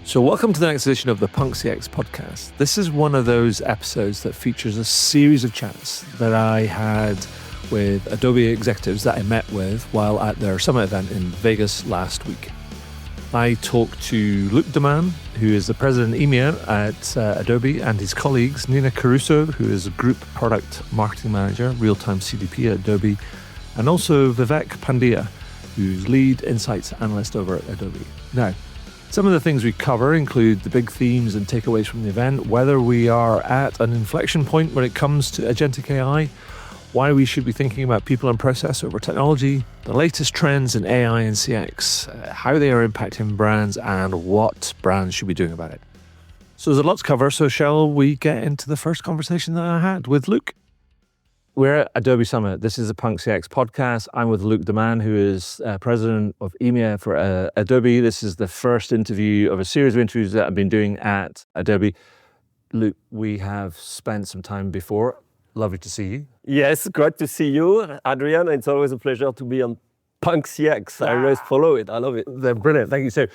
So welcome to the next edition of the Punk CX podcast. This is one of those episodes that features a series of chats that I had with Adobe executives that I met with while at their summit event in Vegas last week. I talked to Luc Dammann, who is the president EMEA at Adobe, and his colleagues, Nina Caruso, who is a group product marketing manager, real-time CDP at Adobe, and also Vivek Pandya, who's lead insights analyst over at Adobe. Now, some of the things we cover include the big themes and takeaways from the event, whether we are at an inflection point when it comes to agentic AI, why we should be thinking about people and process over technology, the latest trends in AI and CX, how they are impacting brands, and what brands should be doing about it. So there's a lot to cover, so shall we get into the first conversation that I had with Luc? We're at Adobe Summit. This is a Punk CX podcast. I'm with Luc Dammann, who is president of EMEA for Adobe. This is the first interview of a series of interviews that I've been doing at Adobe. Luc, we have spent some time before. Lovely to see you. Yes, great to see you, Adrian. It's always a pleasure to be on Punk CX. I always follow it. I love it. They're brilliant. Thank you. So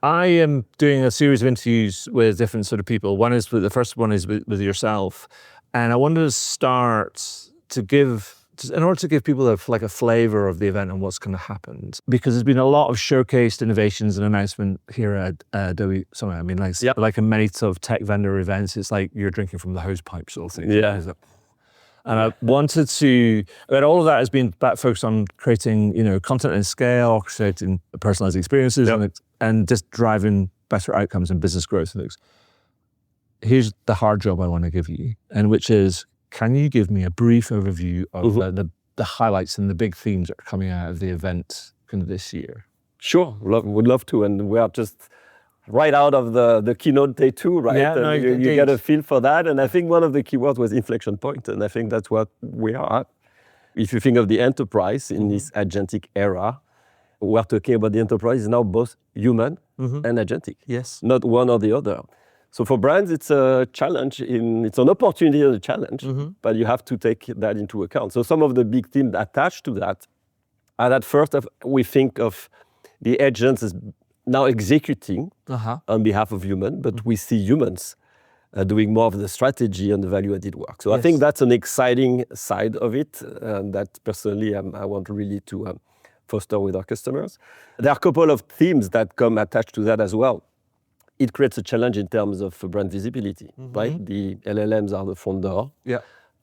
I am doing a series of interviews with different sort of people. The first one is with yourself. And I wanted to start in order to give people a flavor of the event and what's kind of happened, because there's been a lot of showcased innovations and announcement here at Adobe Summit. I mean, like in many sort of tech vendor events, it's like you're drinking from the hose pipe sort of thing. Yeah. And I wanted to, but all of that has been focused on creating, content and scale, orchestrating personalized experiences, and just driving better outcomes and business growth. Here's the hard job I want to give you, and which is, can you give me a brief overview of the highlights and the big themes that are coming out of the event kind of this year? Sure, would love to. And we are just right out of the keynote day 2, right? Yeah, you get a feel for that. And I think one of the keywords was inflection point. And I think that's what we are at. If you think of the enterprise in this agentic era, we're talking about the enterprise is now both human and agentic. Yes. Not one or the other. So for brands, it's a challenge. It's an opportunity and a challenge, but you have to take that into account. So some of the big themes attached to that are that first, we think of the agents as now executing on behalf of human, but we see humans doing more of the strategy and the value-added work. So I think that's an exciting side of it that personally I want really to foster with our customers. There are a couple of themes that come attached to that as well. It creates a challenge in terms of brand visibility, right? The LLMs are the front door. Yeah.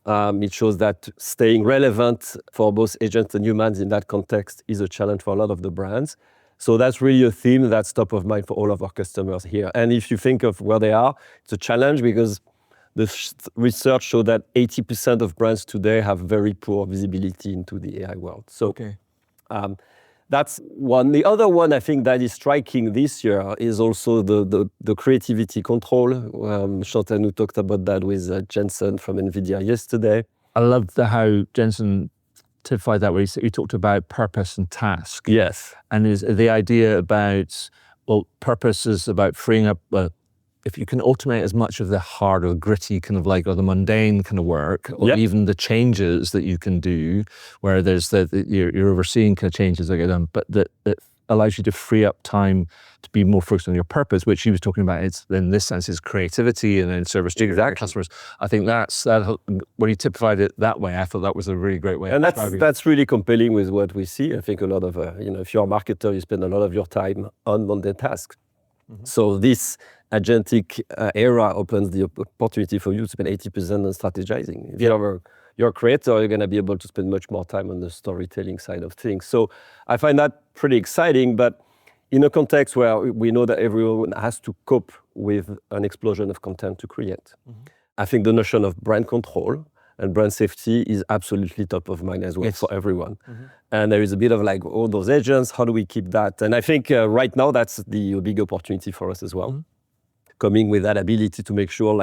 It shows that staying relevant for both agents and humans in that context is a challenge for a lot of the brands. So that's really a theme that's top of mind for all of our customers here. And if you think of where they are, it's a challenge because the research showed that 80% of brands today have very poor visibility into the AI world. So that's one. The other one I think that is striking this year is also the creativity control. Shantanu talked about that with Jensen from NVIDIA yesterday. I loved how Jensen typified that, where he talked about purpose and task. Yes. And is the idea about, purpose is about freeing up, if you can automate as much of the hard or gritty kind of or the mundane kind of work, or even the changes that you can do, where there's you're overseeing kind of changes that get done, but that allows you to free up time to be more focused on your purpose, which he was talking about. It's in this sense is creativity and then service to your customers. I think that's when he typified it that way. I thought that was a really great way. And that's really compelling with what we see. I think a lot of if you're a marketer, you spend a lot of your time on mundane tasks. So this agentic era opens the opportunity for you to spend 80% on strategizing. If you're a creator, you're going to be able to spend much more time on the storytelling side of things. So I find that pretty exciting, but in a context where we know that everyone has to cope with an explosion of content to create. I think the notion of brand control and brand safety is absolutely top of mind as well for everyone. And there is a bit of all those agents, how do we keep that? And I think right now that's the big opportunity for us as well. Coming with that ability to make sure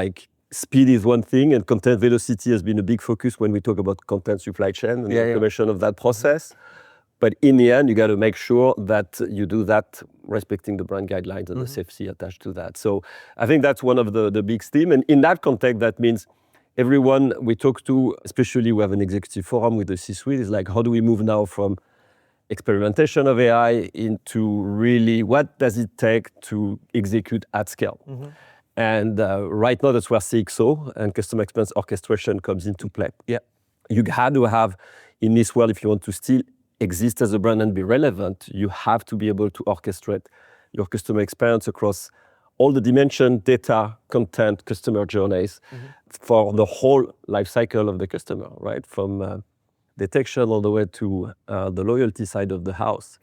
speed is one thing and content velocity has been a big focus when we talk about content supply chain and the automation of that process. But in the end, you got to make sure that you do that respecting the brand guidelines and the safety attached to that. So I think that's one of the big themes. And in that context, that means everyone we talk to, especially we have an executive forum with the C-suite, is how do we move now from experimentation of AI into really what does it take to execute at scale. And right now that's where CXO and customer experience orchestration comes into play. Yeah. You had to have, in this world, if you want to still exist as a brand and be relevant, you have to be able to orchestrate your customer experience across all the dimension, data, content, customer journeys for the whole life cycle of the customer, right? From detection all the way to the loyalty side of the house.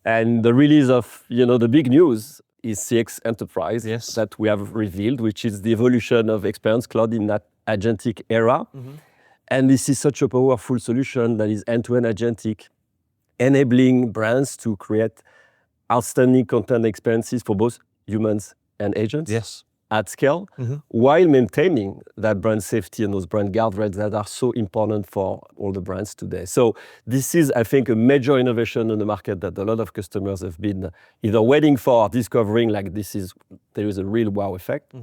And the release of, the big news is CX Enterprise that we have revealed, which is the evolution of Experience Cloud in that agentic era. And this is such a powerful solution that is end-to-end agentic, enabling brands to create outstanding content experiences for both humans and agents at scale, while maintaining that brand safety and those brand guardrails that are so important for all the brands today. So this is, I think, a major innovation in the market that a lot of customers have been either waiting for or discovering, like there is a real wow effect.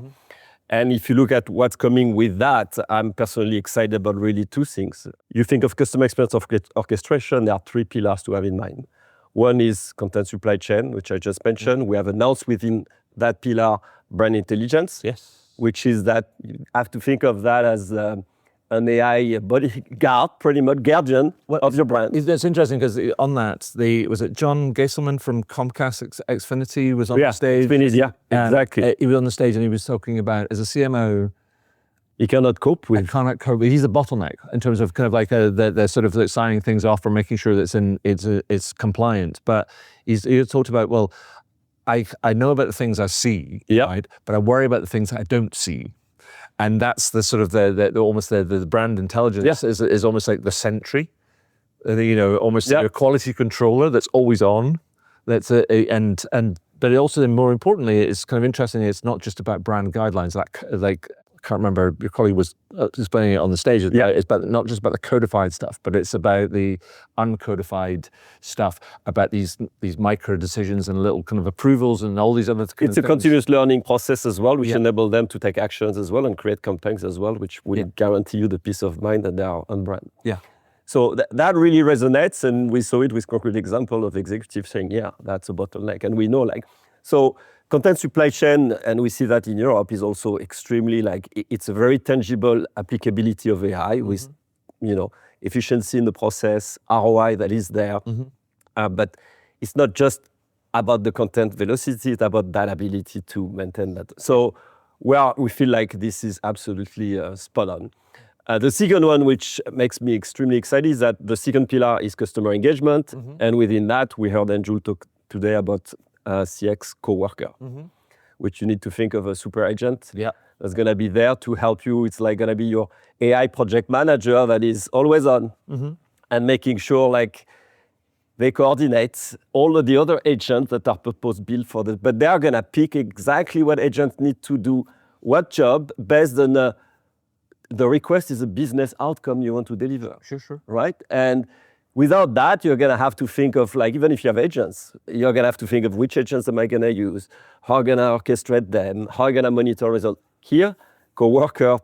And if you look at what's coming with that, I'm personally excited about really two things. You think of customer experience orchestration, there are three pillars to have in mind. One is content supply chain, which I just mentioned. We have announced within that pillar brand intelligence, which is that you have to think of that as an AI bodyguard, pretty much guardian of your brand. It's interesting because on that, was it John Geiselman from Comcast Xfinity was on the stage? Xfinity, exactly. He was on the stage and he was talking about, as a CMO, he cannot cope with. He's a bottleneck in terms of kind of like the sort of like signing things off or making sure that it's compliant. But he talked about, well, I know about the things I see, right? But I worry about the things I don't see. And that's the sort of the brand intelligence is almost like the sentry, almost a quality controller that's always on. But also more importantly, it's kind of interesting. It's not just about brand guidelines. Like I can't remember, your colleague was explaining it on the stage. It's about not just about the codified stuff, but it's about the uncodified stuff, about these micro decisions and little kind of approvals and all these other kind of things. It's a continuous learning process as well, which enable them to take actions as well and create campaigns as well, which will guarantee you the peace of mind that they are on brand. So that really resonates, and we saw it with concrete example of executives saying, that's a bottleneck. And we know so content supply chain, and we see that in Europe, is also extremely it's a very tangible applicability of AI with, efficiency in the process, ROI that is there. But it's not just about the content velocity, it's about that ability to maintain that. So we feel like this is absolutely spot on. The second one, which makes me extremely excited, is that the second pillar is customer engagement. And within that, we heard Andrew talk today about CX coworker, which you need to think of a super agent that's going to be there to help you. It's like going to be your AI project manager that is always on and making sure they coordinate all of the other agents that are purpose-built for this. But they are going to pick exactly what agents need to do, what job, based on the request is a business outcome you want to deliver. Sure. Right? And without that, you're going to have to think of, even if you have agents, you're going to have to think of which agents am I going to use, how I'm going to orchestrate them, how I'm going to monitor results. Here, coworker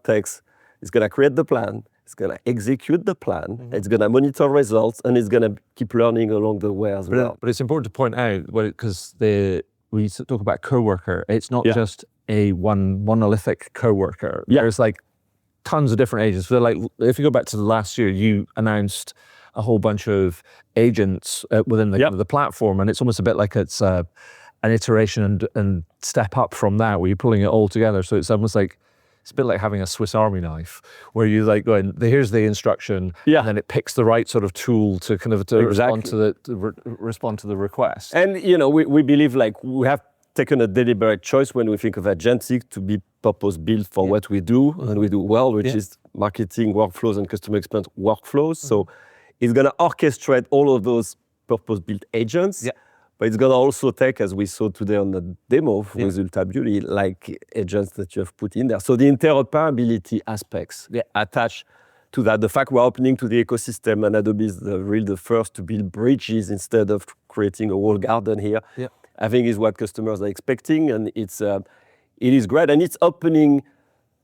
is going to create the plan, it's going to execute the plan, it's going to monitor results, and it's going to keep learning along the way as well. But it's important to point out, because we talk about coworker, it's not just a monolithic coworker. There's tons of different agents. So if you go back to last year, you announced a whole bunch of agents within the platform, and it's almost a bit like it's an iteration and step up from that, where you're pulling it all together. So it's almost like it's a bit like having a Swiss Army knife, where you go in, here's the instruction, and then it picks the right sort of tool to kind of respond to the request. And we believe we have taken a deliberate choice when we think of agentic to be purpose-built for what we do, and we do well, which is marketing workflows and customer experience workflows. So it's going to orchestrate all of those purpose-built agents, but it's going to also take, as we saw today on the demo with Ulta Beauty, agents that you have put in there. So the interoperability aspects attached to that, the fact we're opening to the ecosystem, and Adobe is the first to build bridges instead of creating a walled garden here, I think is what customers are expecting, and it is great, and it's opening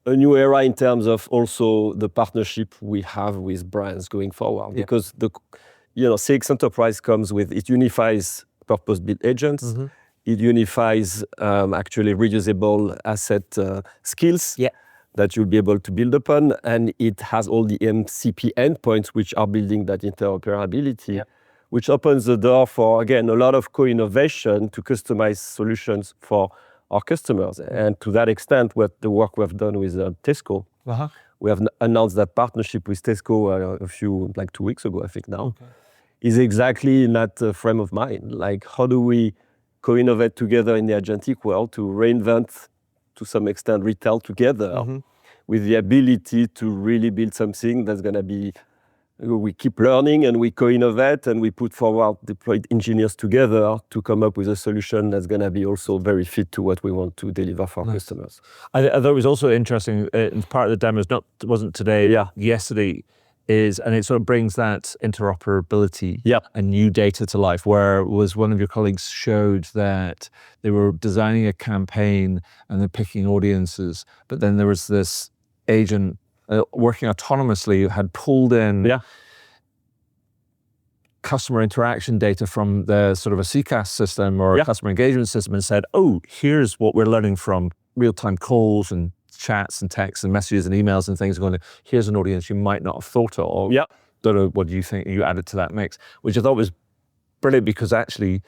a new era in terms of also the partnership we have with brands going forward, because CX Enterprise comes with, it unifies purpose-built agents. It unifies actually reusable asset skills that you'll be able to build upon. And it has all the MCP endpoints, which are building that interoperability, which opens the door for, again, a lot of co-innovation to customize solutions for our customers. And to that extent, what the work we've done with Tesco, we have announced that partnership with Tesco like 2 weeks ago, I think now, is exactly in that frame of mind. Like, how do we co-innovate together in the agentic world to reinvent, to some extent, retail together with the ability to really build something that's going to be, we keep learning and we co-innovate and we put forward deployed engineers together to come up with a solution that's going to be also very fit to what we want to deliver for our customers. I thought it was also interesting, part of the demo wasn't today, yesterday, and it sort of brings that interoperability and new data to life, where was one of your colleagues showed that they were designing a campaign and they're picking audiences, but then there was this agent working autonomously who had pulled in customer interaction data from the sort of a CCAS system or a customer engagement system and said, oh, here's what we're learning from real-time calls and chats and texts and messages and emails and things going, here's an audience you might not have thought of. Don't know, what do you think you added to that mix? Which I thought was brilliant, because actually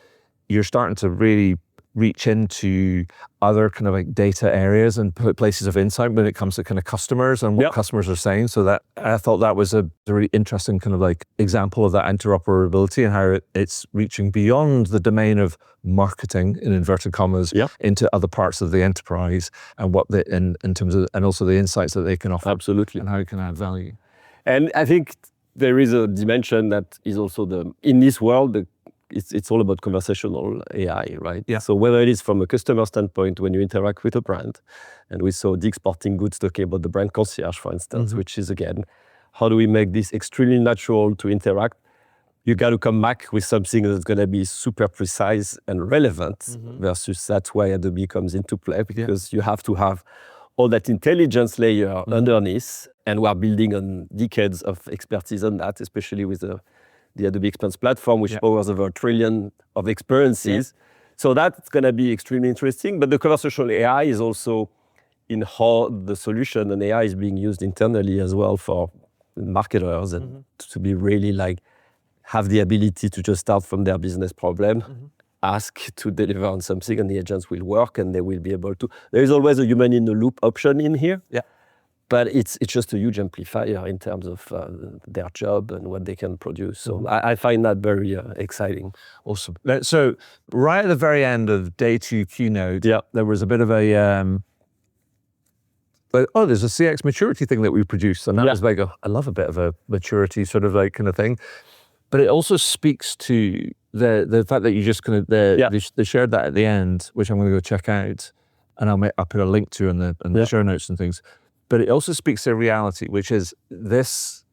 you're starting to really reach into other kind of like data areas and places of insight when it comes to kind of customers and what customers are saying. So that I thought that was a really interesting kind of like example of that interoperability and how it's reaching beyond the domain of marketing, in inverted commas, into other parts of the enterprise and what in terms of, and also the insights that they can offer. Absolutely. And how it can add value. And I think there is a dimension that is also in this world, it's all about conversational AI, right? So whether it is from a customer standpoint, when you interact with a brand, and we saw Dick's Sporting Goods talking about the brand concierge, for instance, which is, again, how do we make this extremely natural to interact? You got to come back with something that's going to be super precise and relevant versus that's why Adobe comes into play, because you have to have all that intelligence layer underneath, and we're building on decades of expertise on that, especially with the Adobe Experience Platform, which powers over 1 trillion of experiences. So that's going to be extremely interesting. But the conversational AI is also in how the solution and AI is being used internally as well for marketers and to be really like, have the ability to just start from their business problem, ask to deliver on something, and the agents will work and they will be able to. There is always a human in the loop option in here. But it's just a huge amplifier in terms of their job and what they can produce. So I find that very exciting. Awesome. So right at the very end of day 2 keynote, there was a bit of a, there's a CX maturity thing that we produced. And that was like, I love a bit of a maturity sort of like kind of thing. But it also speaks to the fact that you just kind of, they shared that at the end, which I'm going to go check out. And I'll put a link to in the show notes and things. But it also speaks to reality, which is this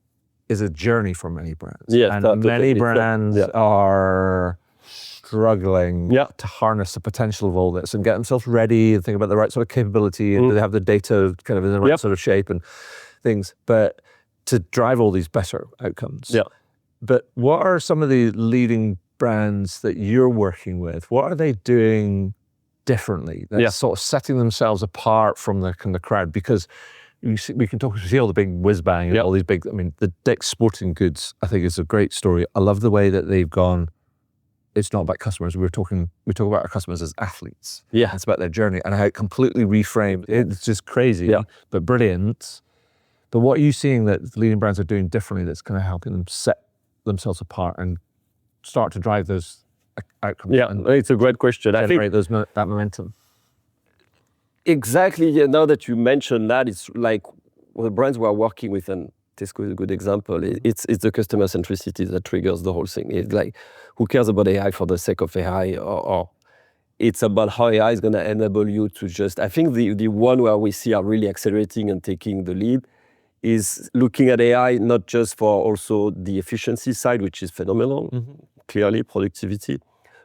is a journey for many brands. And many brands are struggling to harness the potential of all this and get themselves ready and think about the right sort of capability and do they have the data kind of in the right sort of shape and things, but to drive all these better outcomes. But what are some of the leading brands that you're working with? What are they doing differently that's sort of setting themselves apart from the kind of crowd? Because we can see all the big whiz bang and all these big, I mean, the Dick's Sporting Goods, I think is a great story. I love the way that they've gone, it's not about customers. We talk about our customers as athletes. It's about their journey and how it completely reframed. It's just crazy, but brilliant. But what are you seeing that the leading brands are doing differently that's kind of helping them set themselves apart and start to drive those outcomes? It's a great question. I think that momentum. Exactly. Now that you mentioned that, it's like the brands we're working with, and Tesco is a good example. It's the customer centricity that triggers the whole thing. It's like, who cares about AI for the sake of AI, or it's about how AI is going to enable you to just. I think the one where we see are really accelerating and taking the lead is looking at AI not just for also the efficiency side, which is phenomenal, clearly productivity,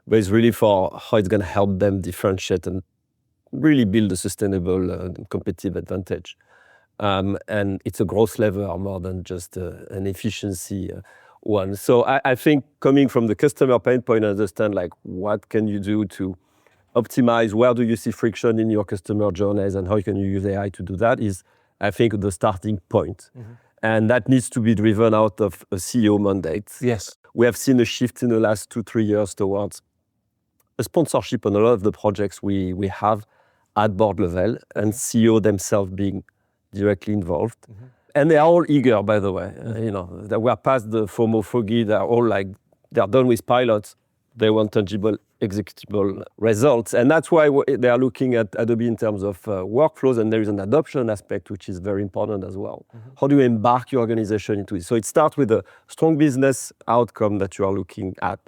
but it's really for how it's going to help them differentiate and really build a sustainable competitive advantage. And it's a growth lever more than just an efficiency. one. So I think coming from the customer pain point, understand like what can you do to optimize, where do you see friction in your customer journeys and how can you use AI to do that is, I think, the starting point. And that needs to be driven out of a CEO mandate. Yes. We have seen a shift in the last 2-3 years towards a sponsorship on a lot of the projects we have at board level and CEO themselves being directly involved. And they are all eager, by the way. That we are past the FOMO foggy. They're all like, they're done with pilots. They want tangible, executable results. And that's why they are looking at Adobe in terms of workflows. And there is an adoption aspect, which is very important as well. How do you embark your organization into it? So it starts with a strong business outcome that you are looking at.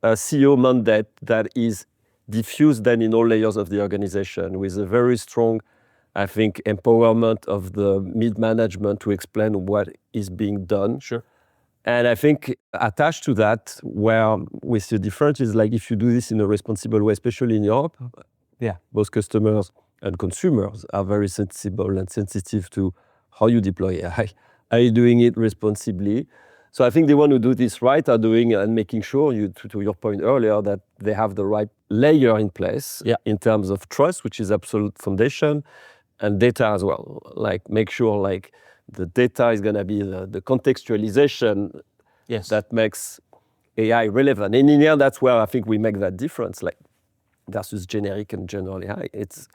A CEO mandate that is diffused then in all layers of the organization with a very strong, I think, empowerment of the mid-management to explain what is being done. Sure. And I think attached to that, where we see a difference is like if you do this in a responsible way, especially in Europe, both customers and consumers are very sensible and sensitive to how you deploy AI. Are you doing it responsibly? So I think the one who do this right are doing and making sure, to your point earlier, that they have the right layer in place in terms of trust, which is absolute foundation, and data as well. Like make sure like the data is going to be the contextualization that makes AI relevant. And in the end, that's where I think we make that difference, like versus generic and general AI. It's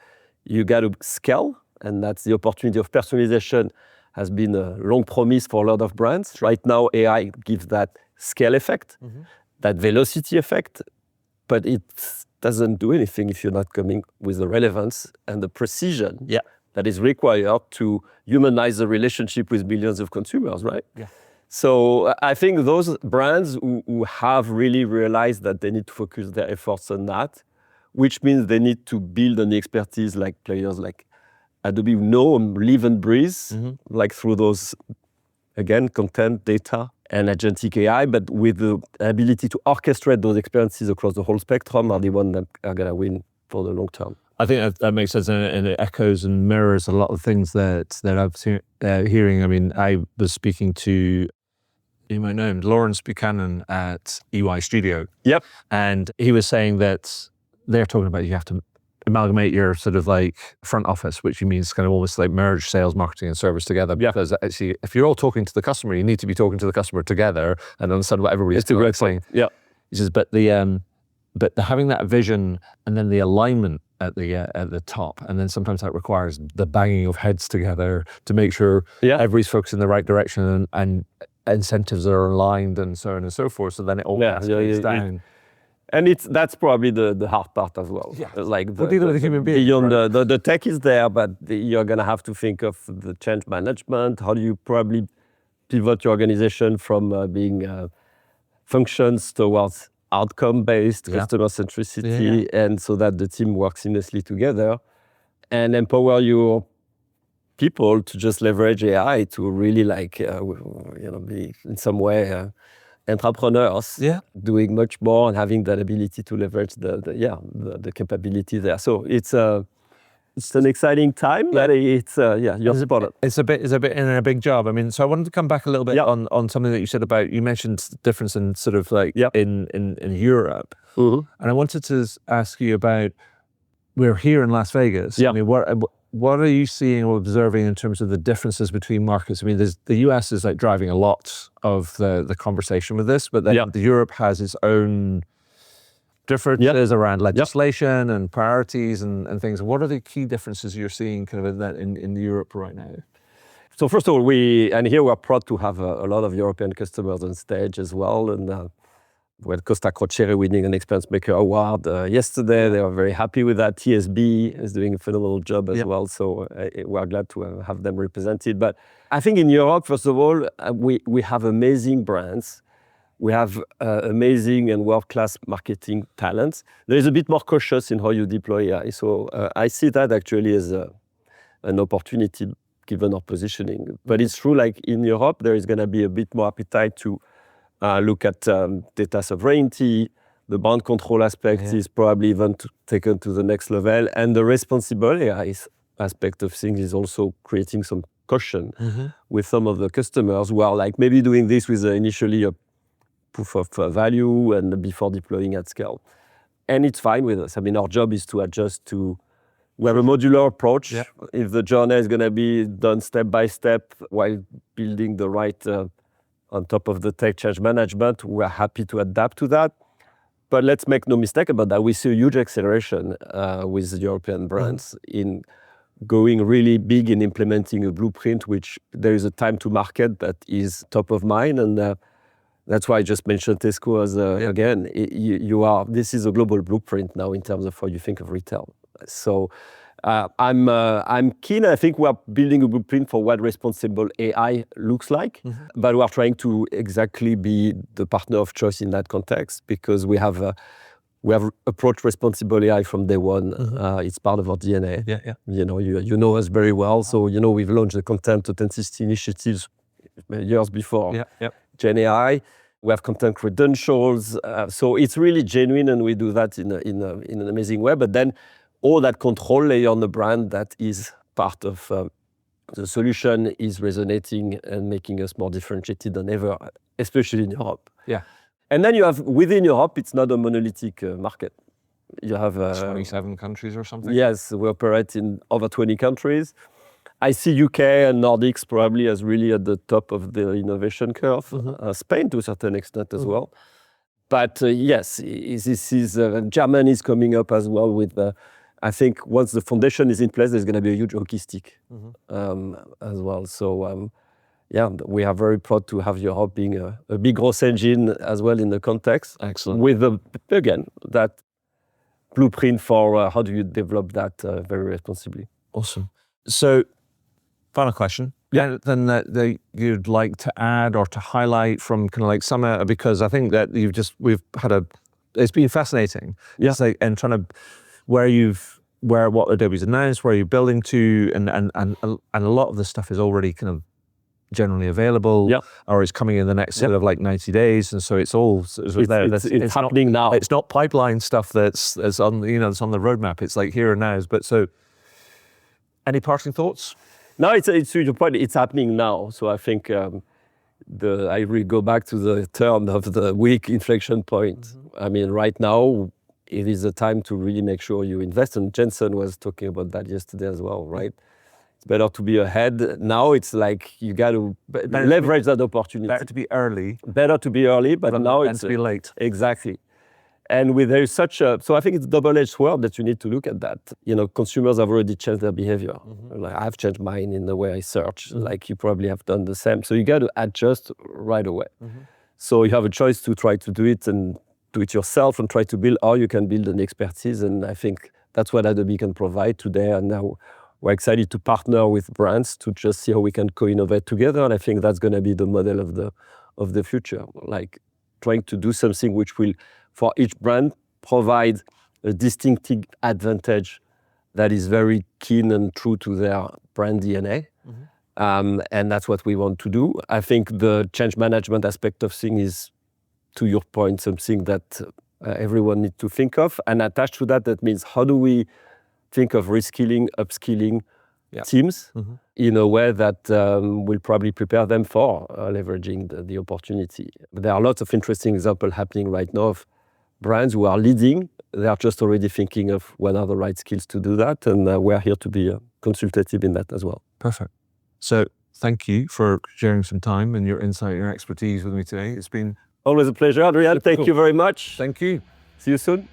you got to scale, and that's the opportunity of personalization has been a long promise for a lot of brands. Right now, AI gives that scale effect, that velocity effect, but it doesn't do anything if you're not coming with the relevance and the precision that is required to humanize the relationship with millions of consumers, right? So I think those brands who have really realized that they need to focus their efforts on that, which means they need to build on the expertise like players like Adobe know and live and breathe, like through those, again, content, data, and agentic AI, but with the ability to orchestrate those experiences across the whole spectrum are the ones that are going to win for the long term. I think that makes sense, and it echoes and mirrors a lot of things that I've seen, hearing. I mean, I was speaking to, you might know him, Lawrence Buchanan at EY Studio. And he was saying that they're talking about you have to amalgamate your sort of like front office, which means kind of almost like merge sales, marketing, and service together. Because actually, if you're all talking to the customer, you need to be talking to the customer together and understand what everybody's saying. He says, but having that vision and then the alignment at the top, and then sometimes that requires the banging of heads together to make sure everybody's focused in the right direction and incentives are aligned and so on and so forth. So then it all cascades down. And that's probably the hard part as well. Like what do you do with a human being? Beyond the tech is there, but you're going to have to think of the change management. How do you probably pivot your organization from being functions towards outcome-based customer centricity, and so that the team works seamlessly together, and empower your people to just leverage AI to really like be in some way entrepreneurs doing much more and having that ability to leverage the capability there. So it's an exciting time, but it's you're spot on. It's a bit in a big job. I mean, so I wanted to come back a little bit on something that you said about, you mentioned the difference in sort of like in Europe, and I wanted to ask you about, we're here in Las Vegas. I mean, what are you seeing or observing in terms of the differences between markets? I mean, the US is like driving a lot of the conversation with this, but then Europe has its own differences around legislation and priorities and things. What are the key differences you're seeing kind of in Europe right now? So first of all, here we're proud to have a lot of European customers on stage as well, and we had Costa Crociere winning an Experience Maker Award yesterday. They were very happy with that. TSB is doing a phenomenal job as well, so we're glad to have them represented. But I think in Europe, first of all, we have amazing brands. We have amazing and world-class marketing talents. There is a bit more cautious in how you deploy AI. So I see that actually as an opportunity given our positioning. But it's true, like in Europe, there is going to be a bit more appetite to look at data sovereignty. The brand control aspect is probably even taken to the next level. And the responsible AI aspect of things is also creating some caution with some of the customers who are like maybe doing this with initially a proof of value and before deploying at scale. And it's fine with us. I mean, our job is to adjust to, we have a modular approach. Yeah. If the journey is going to be done step by step while building the right, on top of the tech change management, we're happy to adapt to that. But let's make no mistake about that. We see a huge acceleration with European brands in going really big in implementing a blueprint, which there is a time to market that is top of mind. And that's why I just mentioned Tesco as, again, this is a global blueprint now in terms of how you think of retail. So I'm keen. I think we're building a blueprint for what responsible AI looks like, but we're trying to exactly be the partner of choice in that context because we have approached responsible AI from day one. It's part of our DNA. Yeah. You know us very well. So, we've launched the content authenticity initiatives years before Gen AI. We have content credentials. So it's really genuine and we do that in an amazing way. But then all that control layer on the brand that is part of the solution is resonating and making us more differentiated than ever, especially in Europe. Yeah. And then you have, within Europe, it's not a monolithic market. You have 27 countries or something? Yes, we operate in over 20 countries. I see UK and Nordics probably as really at the top of the innovation curve. Spain to a certain extent as well. But yes, this is Germany is coming up as well with, I think once the foundation is in place, there's going to be a huge hockey stick as well. So we are very proud to have Europe being a big growth engine as well in the context. Excellent. With, again, that blueprint for how do you develop that very responsibly. Awesome. So, final question. Yeah. Then that you'd like to add or to highlight from kind of like Summit, because I think that it's been fascinating. Yeah. It's like, and trying to, what Adobe's announced, where you're building to, and a lot of the stuff is already kind of generally available, or is coming in the next sort of like 90 days, and so it's all there. It's happening now. It's not pipeline stuff that's on that's on the roadmap. It's like here and now. But so, any parting thoughts? No, it's to your point. It's happening now. So I think I really go back to the term of the weak inflection point. I mean, right now it is the time to really make sure you invest. And Jensen was talking about that yesterday as well, right? It's better to be ahead. Now it's like you got to leverage that opportunity. Better to be early. Better to be early, but now it's to be late. Exactly. And there's so I think it's a double-edged sword that you need to look at that. Consumers have already changed their behavior. Like I've changed mine in the way I search, like you probably have done the same. So you got to adjust right away. So you have a choice to try to do it and do it yourself and try to build, or you can build an expertise. And I think that's what Adobe can provide today. And now we're excited to partner with brands to just see how we can co-innovate together. And I think that's going to be the model of the future, like trying to do something which will, for each brand, provide a distinctive advantage that is very keen and true to their brand DNA. And that's what we want to do. I think the change management aspect of things is, to your point, something that everyone needs to think of. And attached to that, that means how do we think of reskilling, upskilling teams in a way that will probably prepare them for leveraging the opportunity. There are lots of interesting examples happening right now of brands who are leading. They are just already thinking of what are the right skills to do that. And we're here to be consultative in that as well. Perfect. So thank you for sharing some time and your insight, your expertise with me today. It's been always a pleasure, Adrian. Thank you very much. Thank you. See you soon.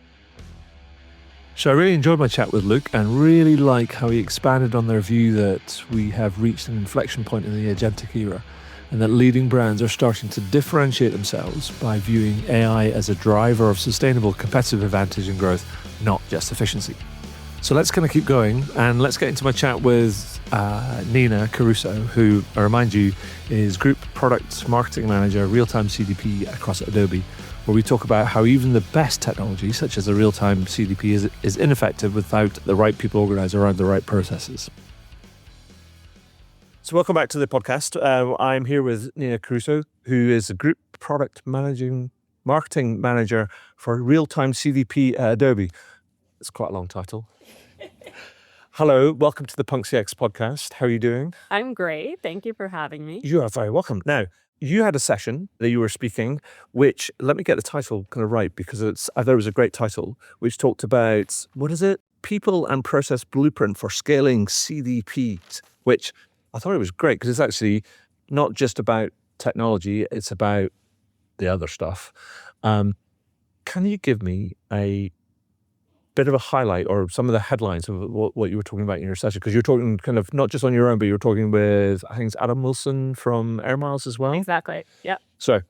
So I really enjoyed my chat with Luc and really like how he expanded on their view that we have reached an inflection point in the agentic era and that leading brands are starting to differentiate themselves by viewing AI as a driver of sustainable competitive advantage and growth, not just efficiency. So let's kind of keep going and let's get into my chat with Nina Caruso, who, I remind you, is Group Product Marketing Manager, Real-Time CDP across Adobe, where we talk about how even the best technology, such as a real-time CDP, is ineffective without the right people organized around the right processes. So welcome back to the podcast. I'm here with Nina Caruso, who is a Group Product Marketing Manager for Real-Time CDP at Adobe. It's quite a long title. Hello, welcome to the Punk CX podcast. How are you doing? I'm great. Thank you for having me. You are very welcome. Now, you had a session that you were speaking, which, let me get the title kind of right, because I thought it was a great title, which talked about, what is it? People and Process Blueprint for Scaling CDPs, which I thought it was great because it's actually not just about technology, it's about the other stuff. Can you give me a bit of a highlight or some of the headlines of what you were talking about in your session? Because you're talking kind of not just on your own, but you're talking with, I think it's Adam Wilson from Air Miles as well. Exactly. Yep. So,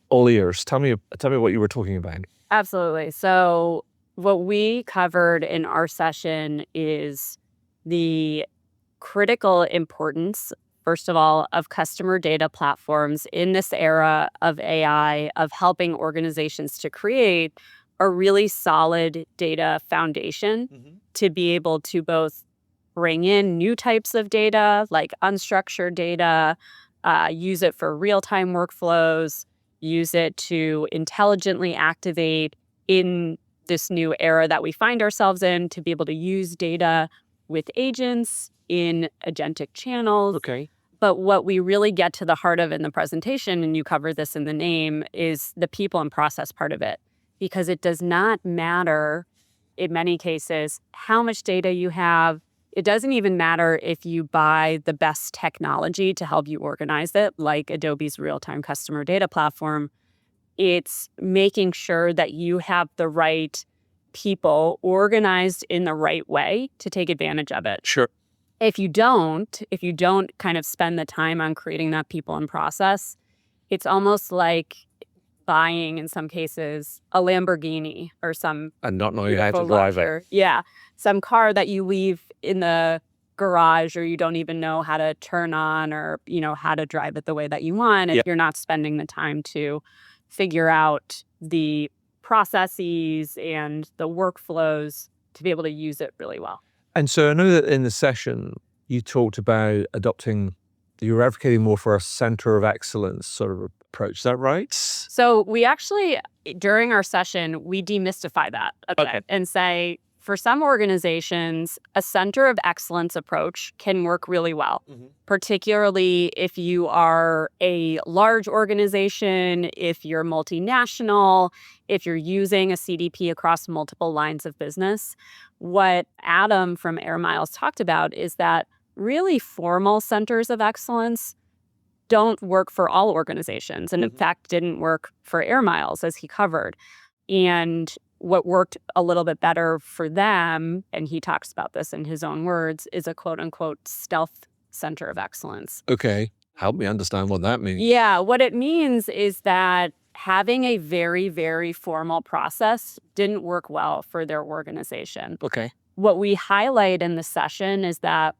all ears. Tell me what you were talking about. Absolutely. So what we covered in our session is the critical importance, first of all, of customer data platforms in this era of AI, of helping organizations to create a really solid data foundation to be able to both bring in new types of data, like unstructured data, use it for real-time workflows, use it to intelligently activate in this new era that we find ourselves in, to be able to use data with agents in agentic channels. Okay. But what we really get to the heart of in the presentation, and you cover this in the name, is the people and process part of it. Because it does not matter, in many cases, how much data you have. It doesn't even matter if you buy the best technology to help you organize it, like Adobe's real-time customer data platform. It's making sure that you have the right people organized in the right way to take advantage of it. Sure. If you don't kind of spend the time on creating that people and process, it's almost like buying, in some cases, a Lamborghini or some And not knowing how to drive it. Yeah. Some car that you leave in the garage, or you don't even know how to turn on, or, how to drive it the way that you want, if you're not spending the time to figure out the processes and the workflows to be able to use it really well. And so I know that in the session, you talked about you were advocating more for a center of excellence sort of approach. Is that right? So we actually, during our session, we demystify that a bit and say, for some organizations, a center of excellence approach can work really well, particularly if you are a large organization, if you're multinational, if you're using a CDP across multiple lines of business. What Adam from Air Miles talked about is that really formal centers of excellence don't work for all organizations, and in fact didn't work for Air Miles, as he covered. And what worked a little bit better for them, and he talks about this in his own words, is a quote-unquote stealth center of excellence. Okay. Help me understand what that means. Yeah, what it means is that having a very, very formal process didn't work well for their organization. Okay. What we highlight in the session is that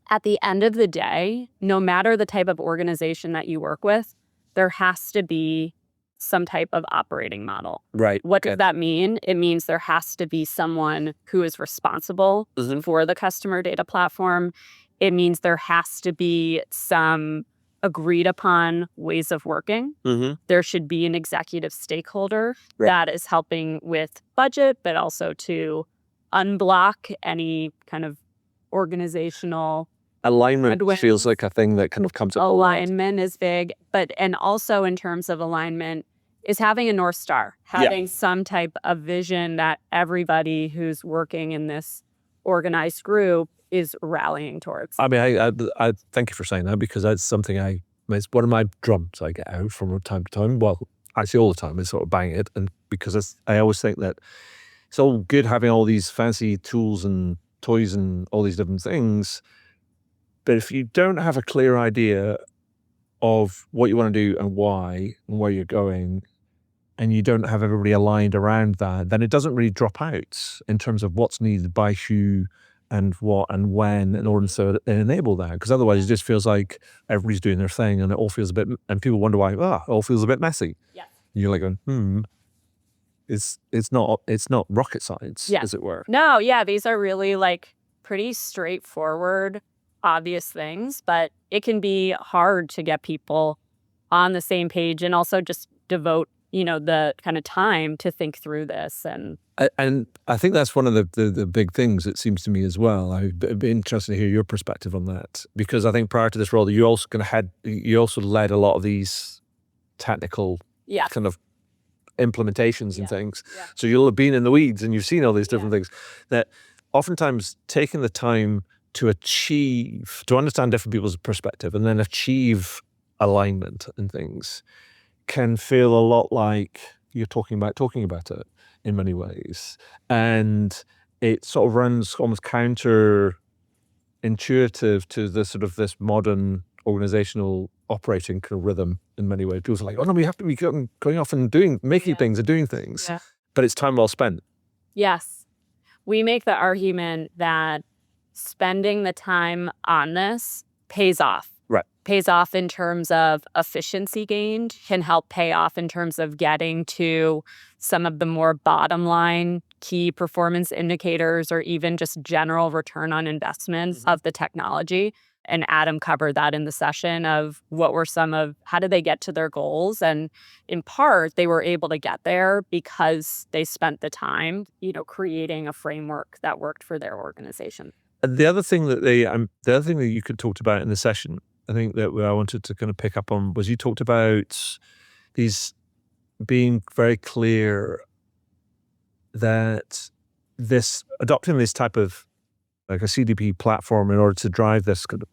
at the end of the day, no matter the type of organization that you work with, there has to be some type of operating model. Right. What does that mean? It means there has to be someone who is responsible for the customer data platform. It means there has to be some agreed upon ways of working. There should be an executive stakeholder that is helping with budget, but also to unblock any kind of organizational alignment feels like a thing that kind of comes up. Alignment is big, and also in terms of alignment is having a North Star, having some type of vision that everybody who's working in this organized group is rallying towards. I mean, I thank you for saying that, because that's something it's one of my drums I get out from time to time. Well, actually all the time is sort of bang it, and because I always think that it's all good having all these fancy tools and toys and all these different things, but if you don't have a clear idea of what you want to do and why and where you're going, and you don't have everybody aligned around that, then it doesn't really drop out in terms of what's needed by who and what and when in order to enable that. Because otherwise it just feels like everybody's doing their thing and it all feels a bit, and people wonder why, it all feels a bit messy. Yeah. And you're like going, it's not rocket science, as it were. No, yeah, these are really like pretty straightforward, obvious things, but it can be hard to get people on the same page and also just devote the kind of time to think through this. And I think that's one of the big things, it seems to me as well. I'd be interested to hear your perspective on that, because I think prior to this role, you also led a lot of these technical kind of implementations and things. Yeah. So you'll have been in the weeds and you've seen all these different things that oftentimes taking the time to understand different people's perspective and then achieve alignment and things can feel a lot like you're talking about it in many ways. And it sort of runs almost counterintuitive to the sort of this modern organizational operating kind of rhythm in many ways. People are like, oh no, we have to be going off and making things and doing things. Yeah. But it's time well spent. Yes. We make the argument that spending the time on this pays off. Right. Pays off in terms of efficiency gained, can help pay off in terms of getting to some of the more bottom line key performance indicators, or even just general return on investments of the technology. And Adam covered that in the session of how did they get to their goals? And in part, they were able to get there because they spent the time, creating a framework that worked for their organization. And the other thing that you could talk about in the session, I think that I wanted to kind of pick up on, was you talked about these being very clear that adopting this type of like a CDP platform in order to drive this kind of,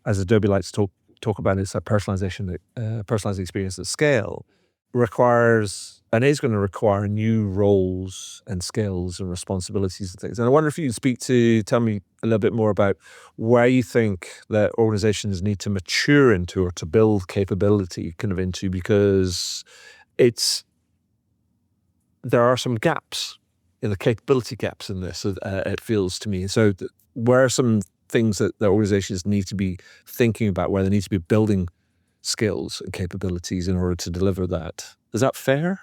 as Adobe likes to talk about, it's a personalized experience at scale, requires and is going to require new roles and skills and responsibilities and things. And I wonder if you could tell me a little bit more about where you think that organizations need to mature into, or to build capability kind of into, because there are some gaps in the capability gaps in this, it feels to me. So where are some things that the organizations need to be thinking about, where they need to be building skills and capabilities in order to deliver that? Is that fair?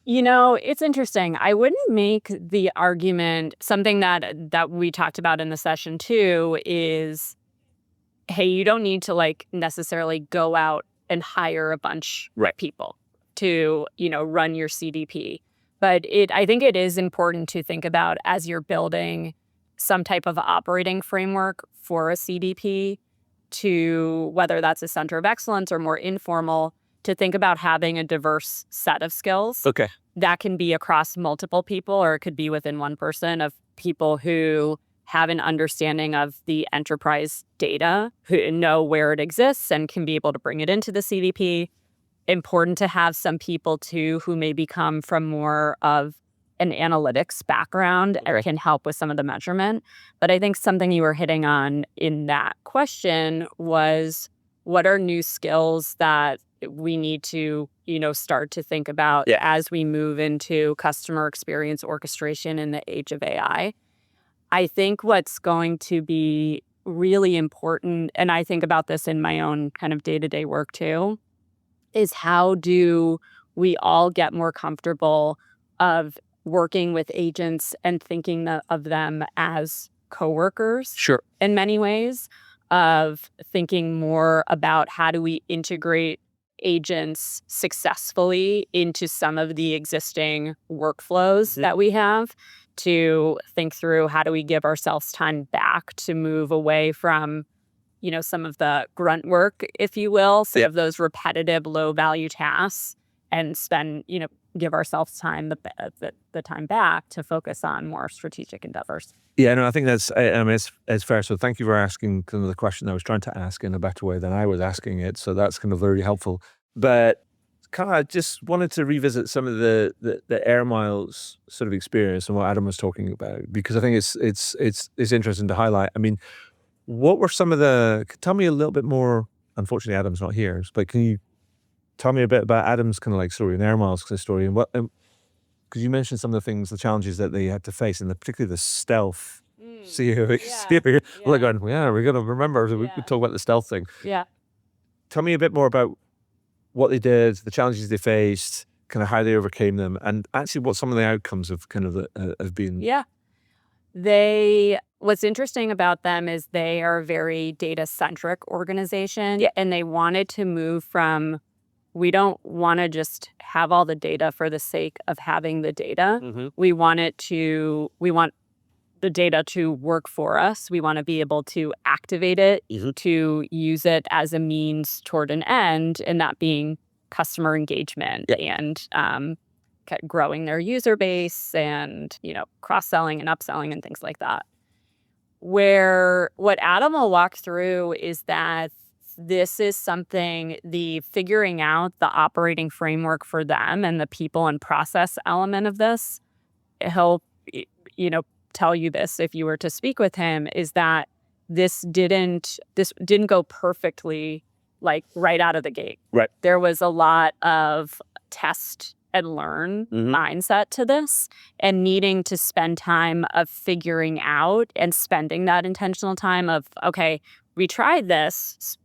It's interesting. I wouldn't make the argument, something that we talked about in the session too, is, hey, you don't need to necessarily go out and hire a bunch of people to, run your CDP. But I think it is important to think about, as you're building some type of operating framework for a CDP, to whether that's a center of excellence or more informal, to think about having a diverse set of skills. Okay. That can be across multiple people, or it could be within one person, of people who have an understanding of the enterprise data, who know where it exists and can be able to bring it into the CDP. Important to have some people too who maybe come from more of an analytics background and can help with some of the measurement. But I think something you were hitting on in that question was, what are new skills that we need to, start to think about as we move into customer experience orchestration in the age of AI? I think what's going to be really important, and I think about this in my own kind of day-to-day work too, is how do we all get more comfortable of working with agents and thinking of them as coworkers. Sure. In many ways, of thinking more about how do we integrate agents successfully into some of the existing workflows that we have, to think through how do we give ourselves time back to move away from some of the grunt work, if you will, some of those repetitive, low-value tasks, and give ourselves time, the time back to focus on more strategic endeavors. Yeah, no, I think that's it's fair. So thank you for asking kind of the question I was trying to ask in a better way than I was asking it. So that's kind of very helpful. But kind of just wanted to revisit some of the Air Miles sort of experience and what Adam was talking about, because I think it's interesting to highlight. I mean, what were some of tell me a little bit more. Unfortunately, Adam's not here, but can you tell me a bit about Adam's kind of story and Air Miles' story, and what, because you mentioned some of the things, the challenges that they had to face, and particularly the stealth. We're going to remember, we could talk about the stealth thing. Yeah. Tell me a bit more about what they did, the challenges they faced, kind of how they overcame them, and actually what some of the outcomes of kind of have been. Yeah. What's interesting about them is they are a very data-centric organization, and they wanted to move from we don't want to just have all the data for the sake of having the data. We want the data to work for us. We want to be able to activate it, to use it as a means toward an end, and that being customer engagement and growing their user base and, cross-selling and upselling and things like that. What Adam will walk through is that this is something, the figuring out the operating framework for them and the people and process element of this, he'll, tell you this if you were to speak with him, is that this didn't go perfectly, like right out of the gate. Right. There was a lot of test and learn mindset to this, and needing to spend time of figuring out and spending that intentional time of, okay, we tried this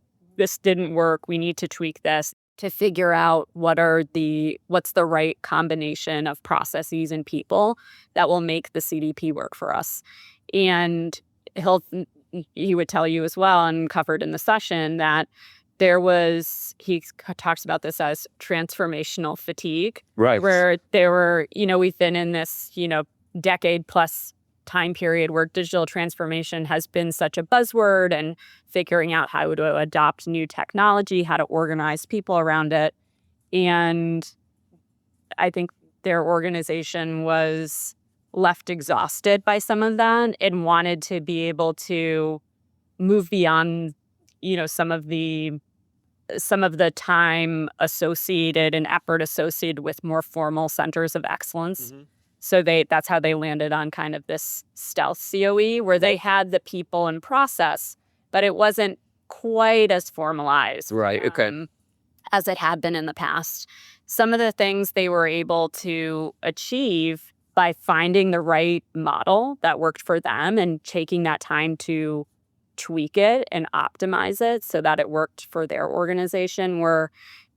didn't work, we need to tweak this, to figure out what's the right combination of processes and people that will make the CDP work for us. And he would tell you as well, and covered in the session, that he talks about this as transformational fatigue, right? Where we've been in this, decade plus time period where digital transformation has been such a buzzword, and figuring out how to adopt new technology, how to organize people around it. And I think their organization was left exhausted by some of that and wanted to be able to move beyond, some of the time associated and effort associated with more formal centers of excellence. So that's how they landed on kind of this stealth COE, where they had the people and process, but it wasn't quite as formalized, Right. Okay. as it had been in the past. Some of the things they were able to achieve by finding the right model that worked for them and taking that time to tweak it and optimize it so that it worked for their organization, were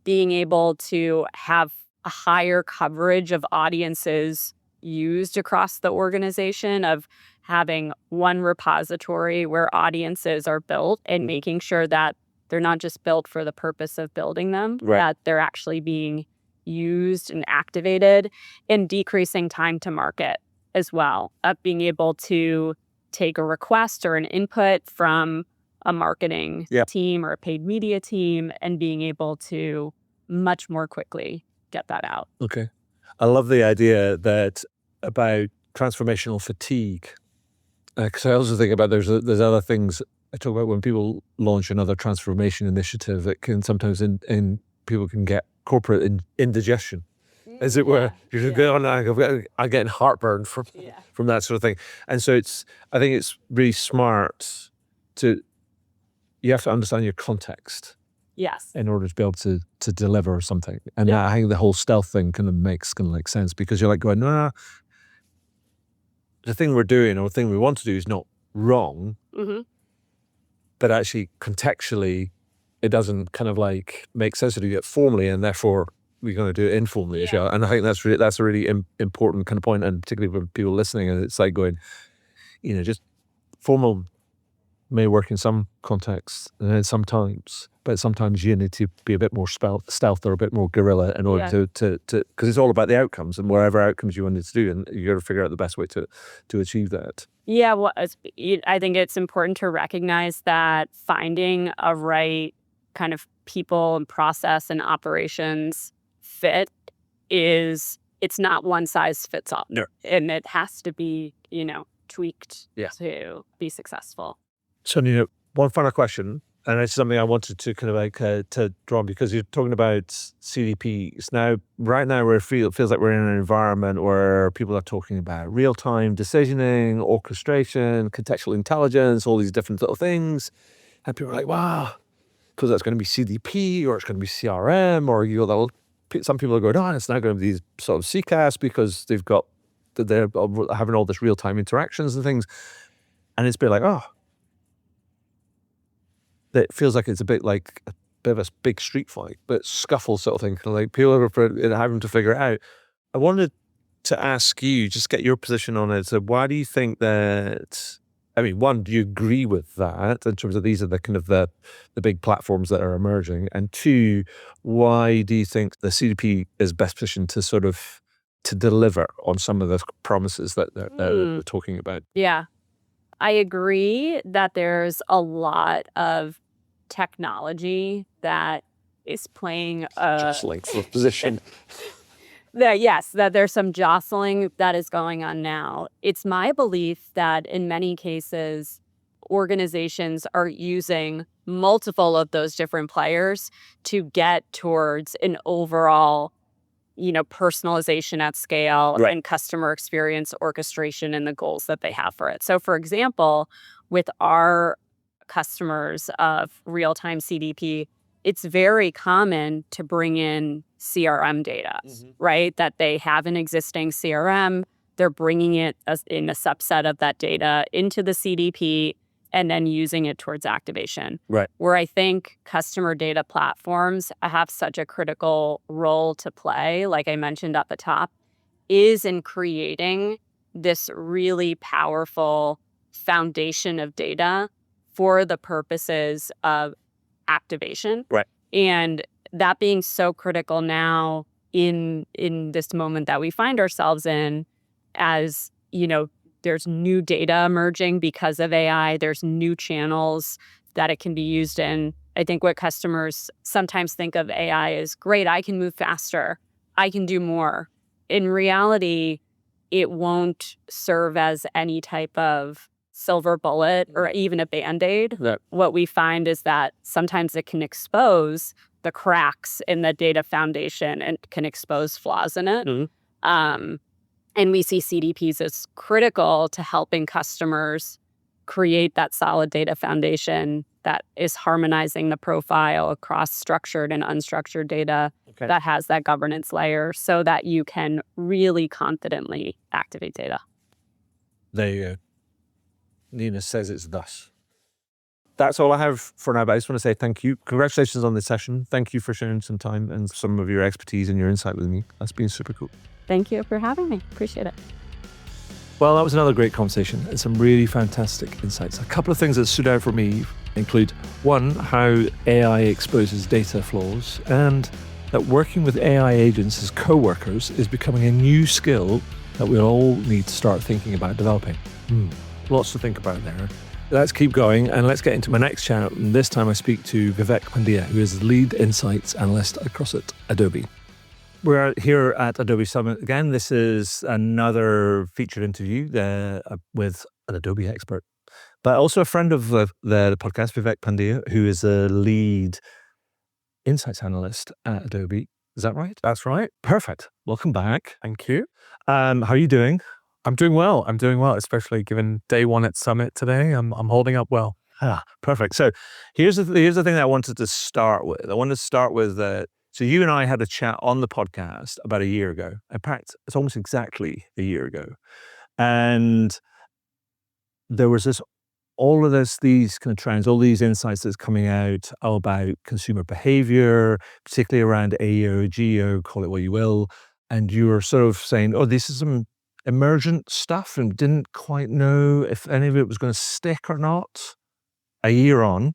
being able to have a higher coverage of audiences used across the organization, of having one repository where audiences are built, and making sure that they're not just built for the purpose of building them, that they're actually being used and activated, and decreasing time to market as well, of being able to take a request or an input from a marketing team or a paid media team, and being able to much more quickly get that out. Okay. I love the idea about transformational fatigue, because I also think about there's other things I talk about when people launch another transformation initiative that can sometimes people can get corporate indigestion, as it were. You just go on, I'm getting heartburn from that sort of thing. And so I think it's really smart you have to understand your context. Yes. In order to be able to deliver something. And I think the whole stealth thing kind of makes sense, because you're like going, nah, the thing we're doing or the thing we want to do is not wrong, but actually contextually it doesn't kind of like make sense to do it formally, and therefore we're going to do it informally as well. And I think that's a really important kind of point, and particularly for people listening, and it's like going, just formal may work in some contexts, and then sometimes you need to be a bit more stealth or a bit more guerrilla in order to because it's all about the outcomes, and whatever outcomes you wanted to do, and you got to figure out the best way to achieve that. Yeah, well, I think it's important to recognize that finding a right kind of people and process and operations fit it's not one size fits all. No. And it has to be, tweaked to be successul. So, one final question, and it's something I wanted to kind of to draw on, because you're talking about CDPs. Now, right now, it feels like we're in an environment where people are talking about real-time decisioning, orchestration, contextual intelligence, all these different little things. And people are like, wow, because that's going to be CDP, or it's going to be CRM, or some people are going, it's now going to be these sort of CCAS, because they're having all this real-time interactions and things. And it's been like, it feels like it's a bit of a big street fight, but scuffle sort of thing, kind of like people are having to figure it out. I wanted to ask you, just get your position on it. So why do you think that I mean, one, do you agree with that in terms of these are the kind of the big platforms that are emerging? And two, why do you think the CDP is best positioned to sort of to deliver on some of the promises that they're talking about? Yeah, I agree that there's a lot of technology that is playing Jostling for position. that there's some jostling that is going on now. It's my belief that in many cases, organizations are using multiple of those different players to get towards an overall, personalization at scale Right. and customer experience orchestration and the goals that they have for it. So, for example, with our customers of real-time CDP, it's very common to bring in CRM data, right? That they have an existing CRM, they're bringing it in a subset of that data into the CDP and then using it towards activation. Right. Where I think customer data platforms have such a critical role to play, like I mentioned at the top, is in creating this really powerful foundation of data for the purposes of activation. Right. And that being so critical now in this moment that we find ourselves in, as there's new data emerging because of AI, there's new channels that it can be used in. I think what customers sometimes think of AI is great, I can move faster, I can do more. In reality, it won't serve as any type of silver bullet or even a Band-Aid. Right. What we find is that sometimes it can expose the cracks in the data foundation and can expose flaws in it. And we see CDPs as critical to helping customers create that solid data foundation that is harmonizing the profile across structured and unstructured data that has that governance layer so that you can really confidently activate data. There you go. Nina says it's thus. That's all I have for now, but I just want to say thank you. Congratulations on this session. Thank you for sharing some time and some of your expertise and your insight with me. That's been super cool. Thank you for having me. Appreciate it. Well, that was another great conversation and some really fantastic insights. A couple of things that stood out for me include, one, how AI exposes data flaws, and that working with AI agents as co-workers is becoming a new skill that we all need to start thinking about developing. Lots to think about there. Let's keep going and let's get into my next chat. And this time I speak to Vivek Pandya, who is the lead insights analyst across at Adobe. We're here at Adobe Summit again. This is another featured interview with an Adobe expert, but also a friend of the podcast, Vivek Pandya, who is a lead insights analyst at Adobe. Is that right? That's right. Perfect. Welcome back. Thank you. How are you doing? I'm doing well, especially given day one at Summit today. I'm holding up well. Perfect. So here's the thing that I wanted to start with. I wanted to start with so you and I had a chat on the podcast about a year ago. In fact, it's almost exactly a year ago. And there was these kind of trends, all these insights that's coming out about consumer behavior, particularly around AEO, GEO, call it what you will. And you were sort of saying, this is some emergent stuff and didn't quite know if any of it was going to stick or not. A year on,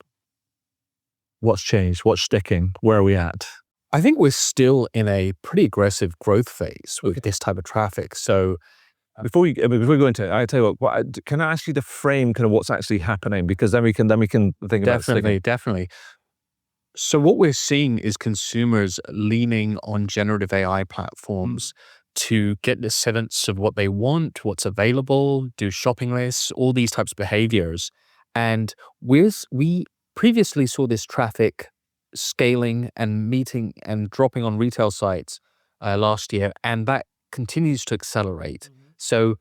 what's changed? What's sticking? Where are we at? I think we're still in a pretty aggressive growth phase with this type of traffic. So Before we go into it, I tell you what, can I ask you to frame kind of what's actually happening? Because then we can think about sticking. Definitely. So what we're seeing is consumers leaning on generative AI platforms to get the sense of what they want, what's available, do shopping lists, all these types of behaviors. And we previously saw this traffic scaling and meeting and dropping on retail sites last year, and that continues to accelerate. So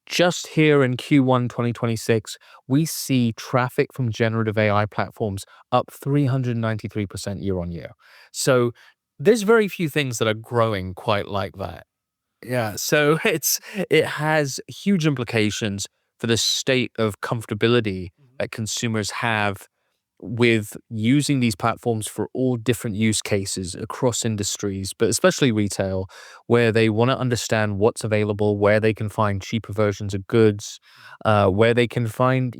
just here in Q1 2026, we see traffic from generative AI platforms up 393% year on year. So there's very few things that are growing quite like that. Yeah, so it has huge implications for the state of comfortability that consumers have with using these platforms for all different use cases across industries, but especially retail, where they want to understand what's available, where they can find cheaper versions of goods, where they can find,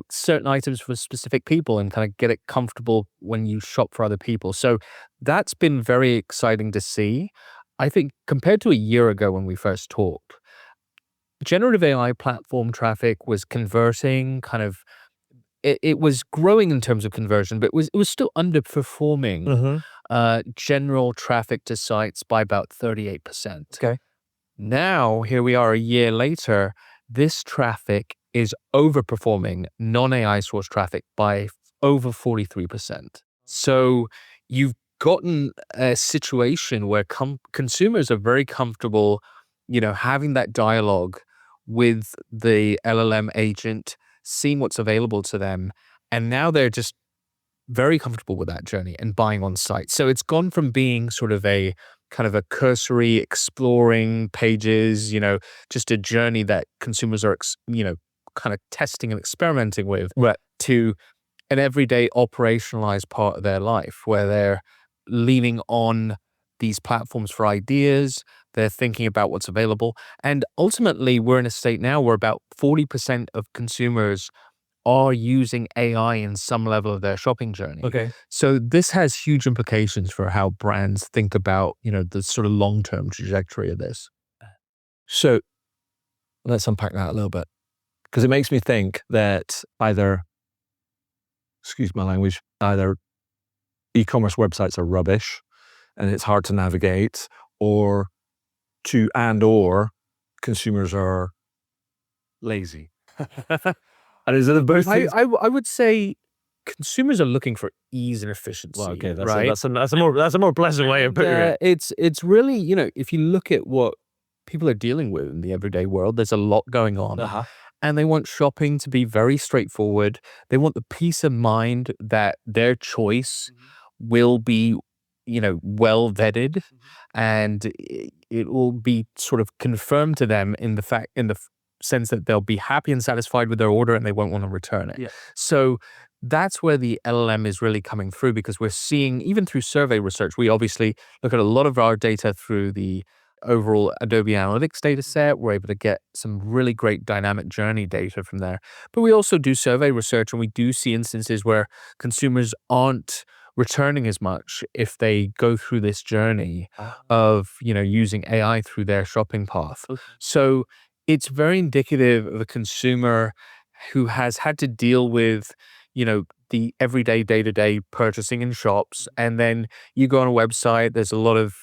certain items for specific people and kind of get it comfortable when you shop for other people. So that's been very exciting to see. I think compared to a year ago when we first talked, generative AI platform traffic was converting it was growing in terms of conversion, but it was still underperforming general traffic to sites by about 38%. Okay. Now, here we are a year later, this traffic is overperforming non-AI source traffic by over 43%. So you've gotten a situation where consumers are very comfortable, having that dialogue with the LLM agent, seeing what's available to them. And now they're just very comfortable with that journey and buying on site. So it's gone from being sort of a kind of a cursory exploring pages, just a journey that consumers are, kind of testing and experimenting with, Right. to an everyday operationalized part of their life where they're leaning on these platforms for ideas. They're thinking about what's available. And ultimately, we're in a state now where about 40% of consumers are using AI in some level of their shopping journey. Okay. So this has huge implications for how brands think about, the sort of long-term trajectory of this. So let's unpack that a little bit, because it makes me think that either e-commerce websites are rubbish and it's hard to navigate, or consumers are lazy. And is it both things? I would say consumers are looking for ease and efficiency. Well, okay, right? that's a more pleasant way of putting it. It's really, if you look at what people are dealing with in the everyday world, there's a lot going on. And they want shopping to be very straightforward. They want the peace of mind that their choice will be, well vetted, and it will be sort of confirmed to them in the sense that they'll be happy and satisfied with their order and they won't want to return it. Yeah. So that's where the LLM is really coming through, because we're seeing, even through survey research, we obviously look at a lot of our data through the overall Adobe Analytics data set. We're able to get some really great dynamic journey data from there. But we also do survey research, and we do see instances where consumers aren't returning as much if they go through this journey of, using AI through their shopping path. So it's very indicative of a consumer who has had to deal with, the everyday day-to-day purchasing in shops. And then you go on a website, there's a lot of,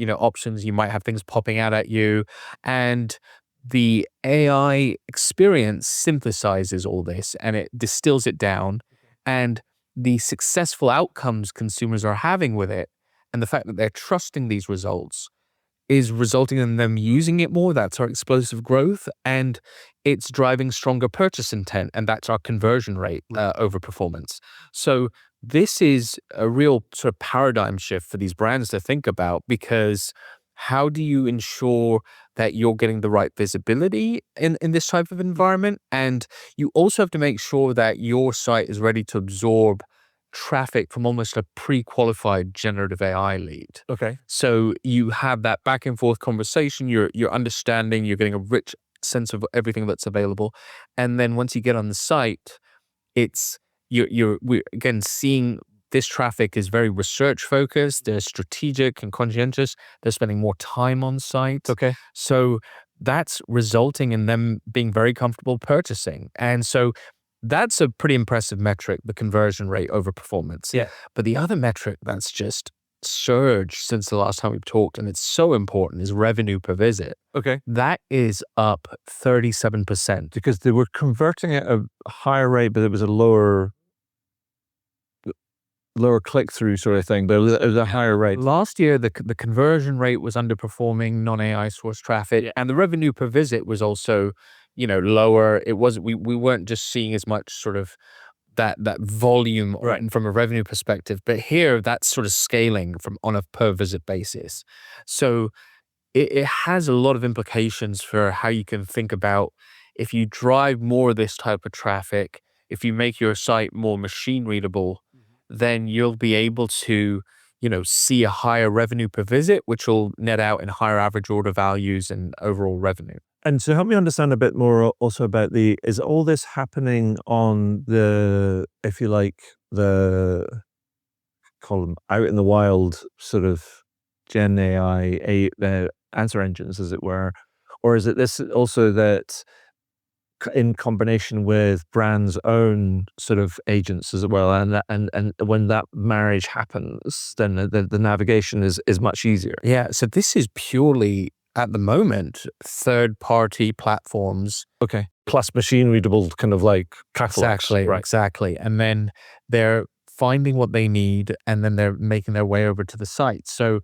options. You might have things popping out at you. And the AI experience synthesizes all this and it distills it down. And the successful outcomes consumers are having with it, and the fact that they're trusting these results, is resulting in them using it more. That's our explosive growth, and it's driving stronger purchase intent, and that's our conversion rate over performance. So this is a real sort of paradigm shift for these brands to think about, because how do you ensure that you're getting the right visibility in this type of environment? And you also have to make sure that your site is ready to absorb traffic from almost a pre-qualified generative AI lead. Okay. So you have that back and forth conversation, you're understanding, you're getting a rich sense of everything that's available. And then once you get on the site, we're again seeing this traffic is very research focused, they're strategic and conscientious, they're spending more time on site. Okay. So that's resulting in them being very comfortable purchasing. And so that's a pretty impressive metric, the conversion rate over performance. Yeah. But the other metric that's just surged since the last time we've talked, and it's so important, is revenue per visit. Okay. That is up 37%. Because they were converting at a higher rate, but it was a lower click-through sort of thing, but it was a higher rate. Last year, the conversion rate was underperforming non-AI source traffic, and the revenue per visit was also, lower. It wasn't, we weren't just seeing as much sort of that volume from a revenue perspective, but here that's sort of scaling from on a per visit basis. So it has a lot of implications for how you can think about, if you drive more of this type of traffic, if you make your site more machine readable, then you'll be able to, see a higher revenue per visit, which will net out in higher average order values and overall revenue. And so help me understand a bit more also about is all this happening on the, if you like, the, call them out in the wild sort of Gen AI, answer engines, as it were? Or is it this also that in combination with brands' own sort of agents as well, and when that marriage happens, then the navigation is much easier. Yeah, so this is purely at the moment third-party platforms. Okay, plus machine readable kind of like catalogs. Exactly, right? Exactly, and then they're finding what they need, and then they're making their way over to the site. So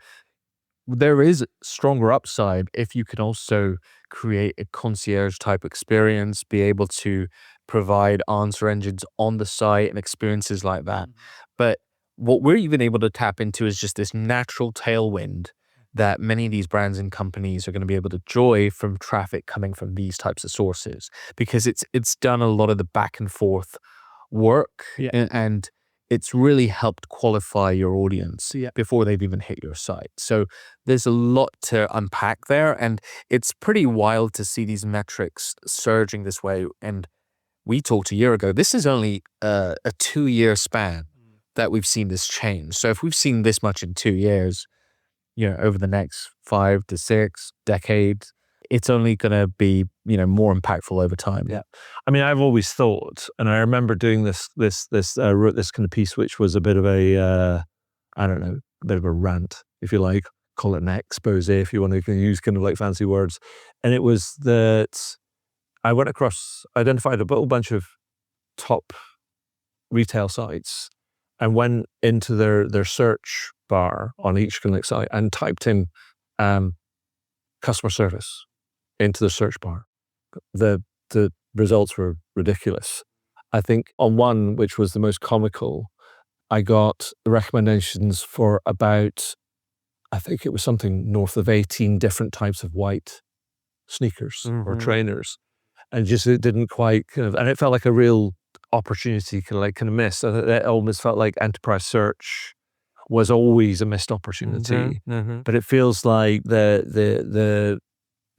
there is stronger upside if you can also create a concierge type experience, be able to provide answer engines on the site and experiences like that. But what we're even able to tap into is just this natural tailwind that many of these brands and companies are going to be able to enjoy from traffic coming from these types of sources, because it's done a lot of the back and forth work, and it's really helped qualify your audience before they've even hit your site. So there's a lot to unpack there, and it's pretty wild to see these metrics surging this way. And we talked a year ago, this is only a 2-year span that we've seen this change. So if we've seen this much in 2 years, over the next 5 to 6 decades, it's only going to be, more impactful over time. Yeah. I mean, I've always thought, and I remember doing this wrote this kind of piece, which was a bit of a, I don't know, a bit of a rant, if you like, call it an expose, if you want to use kind of like fancy words. And it was that I went across, identified a whole bunch of top retail sites and went into their search bar on each kind of site and typed in customer service into the search bar. The results were ridiculous. I think on one, which was the most comical, I got recommendations for about, I think it was something north of 18 different types of white sneakers or trainers. And just it didn't quite and it felt like a real opportunity kind of miss. It almost felt like enterprise search was always a missed opportunity. But it feels like the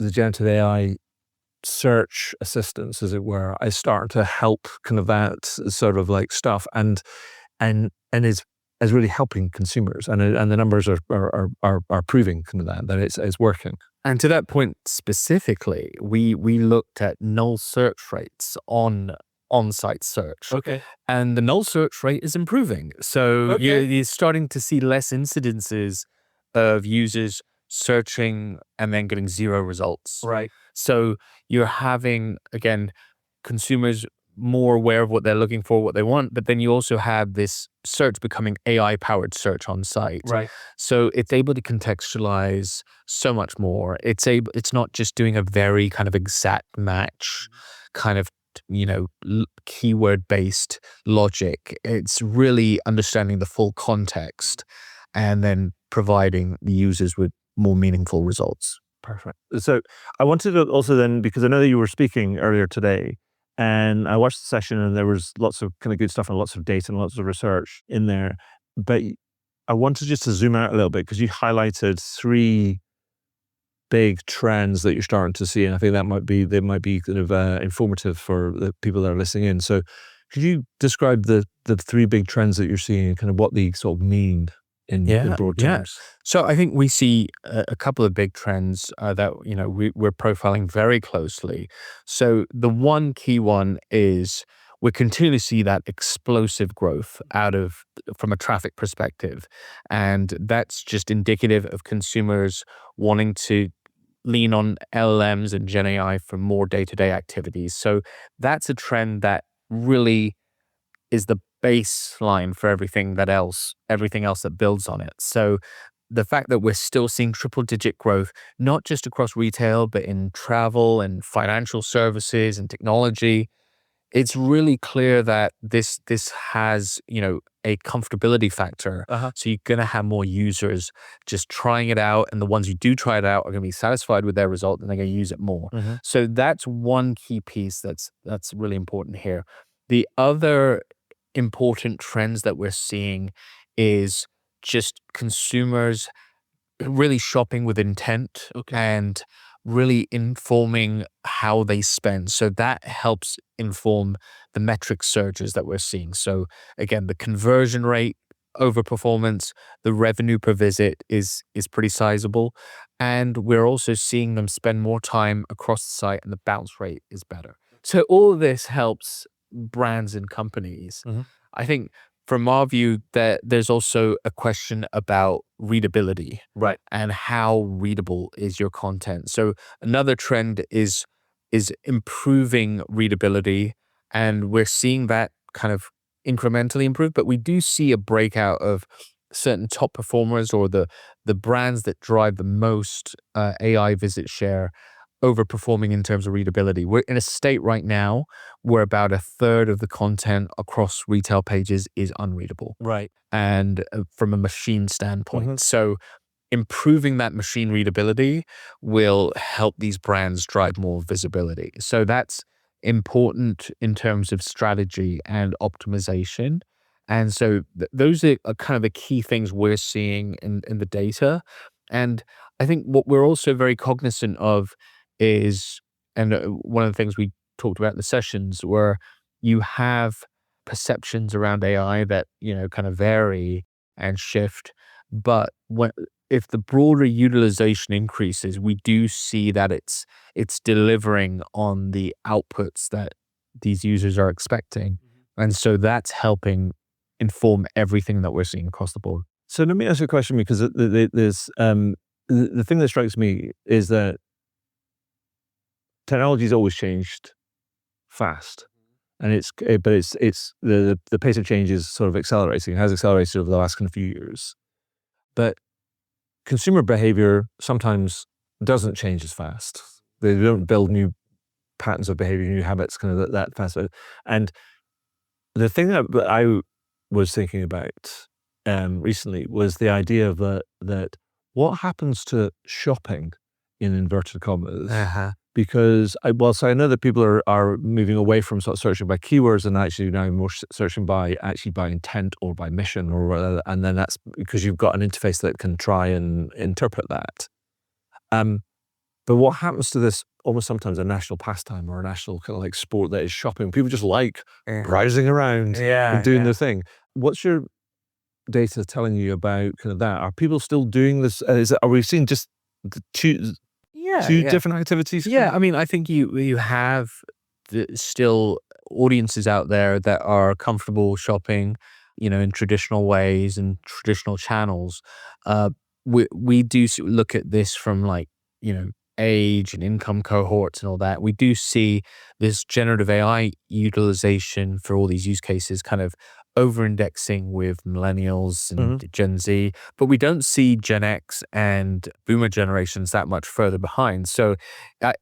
generative AI search assistance, as it were, is starting to help kind of that sort of like stuff, and is really helping consumers, and the numbers are proving kind of that it's working. And to that point specifically, we looked at null search rates on-site search. Okay. And the null search rate is improving. So you're starting to see less incidences of users searching and then getting 0 results. Right. So you're having, again, consumers more aware of what they're looking for, what they want, but then you also have this search becoming AI-powered search on site. Right. So it's able to contextualize so much more. It's not just doing a very kind of exact match, kind of, keyword-based logic. It's really understanding the full context and then providing the users with more meaningful results. Perfect. So I wanted to also then, because I know that you were speaking earlier today, and I watched the session and there was lots of kind of good stuff and lots of data and lots of research in there. But I wanted just to zoom out a little bit, because you highlighted 3 big trends that you're starting to see. And I think they might be kind of informative for the people that are listening in. So could you describe the 3 big trends that you're seeing and kind of what they sort of mean in broad terms? So I think we see a couple of big trends that we're profiling very closely. So the one key one is we continue to see that explosive growth from a traffic perspective, and that's just indicative of consumers wanting to lean on LLMs and Gen AI for more day-to-day activities. So that's a trend that really is the baseline for everything else that builds on it. So the fact that we're still seeing triple-digit growth, not just across retail, but in travel and financial services and technology, it's really clear that this has, a comfortability factor. So you're going to have more users just trying it out, and the ones who do try it out are going to be satisfied with their result, and they're going to use it more. So that's one key piece that's really important here. The other important trends that we're seeing is just consumers really shopping with intent and really informing how they spend. So that helps inform the metric surges that we're seeing. So again, the conversion rate over performance, the revenue per visit is pretty sizable. And we're also seeing them spend more time across the site and the bounce rate is better. So all of this helps brands and companies. I think from our view that there's also a question about readability, Right. and how readable is your content. So another trend is improving readability, and we're seeing that kind of incrementally improve, but we do see a breakout of certain top performers or the brands that drive the most AI visit share overperforming in terms of readability. We're in a state right now where about a third of the content across retail pages is unreadable. Right. And from a machine standpoint. So improving that machine readability will help these brands drive more visibility. So that's important in terms of strategy and optimization. And so those are kind of the key things we're seeing in the data. And I think what we're also very cognizant of is, and one of the things we talked about in the sessions, where you have perceptions around AI that, kind of vary and shift. But if the broader utilization increases, we do see that it's delivering on the outputs that these users are expecting. And so that's helping inform everything that we're seeing across the board. So let me ask you a question, because there's the thing that strikes me is that technology's always changed fast, and it's the pace of change is sort of accelerating. It has accelerated over the last kind of few years, but consumer behavior sometimes doesn't change as fast. They don't build new patterns of behavior, new habits, kind of that fast. And the thing that I was thinking about recently was the idea of that what happens to shopping, in inverted commas, because I know that people are moving away from sort of searching by keywords and actually now more searching by intent or by mission, and then that's because you've got an interface that can try and interpret that. But what happens to this almost sometimes a national pastime or a national kind of like sport that is shopping? People just like browsing around and doing their thing. What's your data telling you about kind of that? Are people still doing this? Are we seeing just two different activities? Yeah, I mean, I think you have still audiences out there that are comfortable shopping, in traditional ways and traditional channels. We do look at this from like, age and income cohorts and all that. We do see this generative AI utilization for all these use cases kind of over-indexing with millennials and Gen Z, but we don't see Gen X and boomer generations that much further behind. So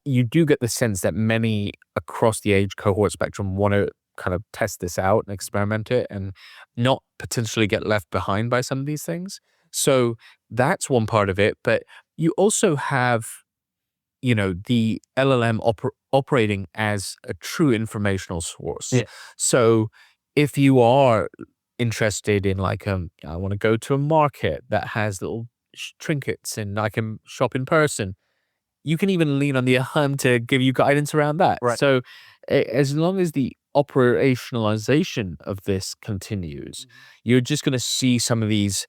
you do get the sense that many across the age cohort spectrum want to kind of test this out and experiment it and not potentially get left behind by some of these things. So that's one part of it. But you also have, the LLM operating as a true informational source. Yeah. So if you are interested in like, I want to go to a market that has little trinkets and I can shop in person, you can even lean on the LLM to give you guidance around that. Right. So as long as the operationalization of this continues, you're just going to see some of these,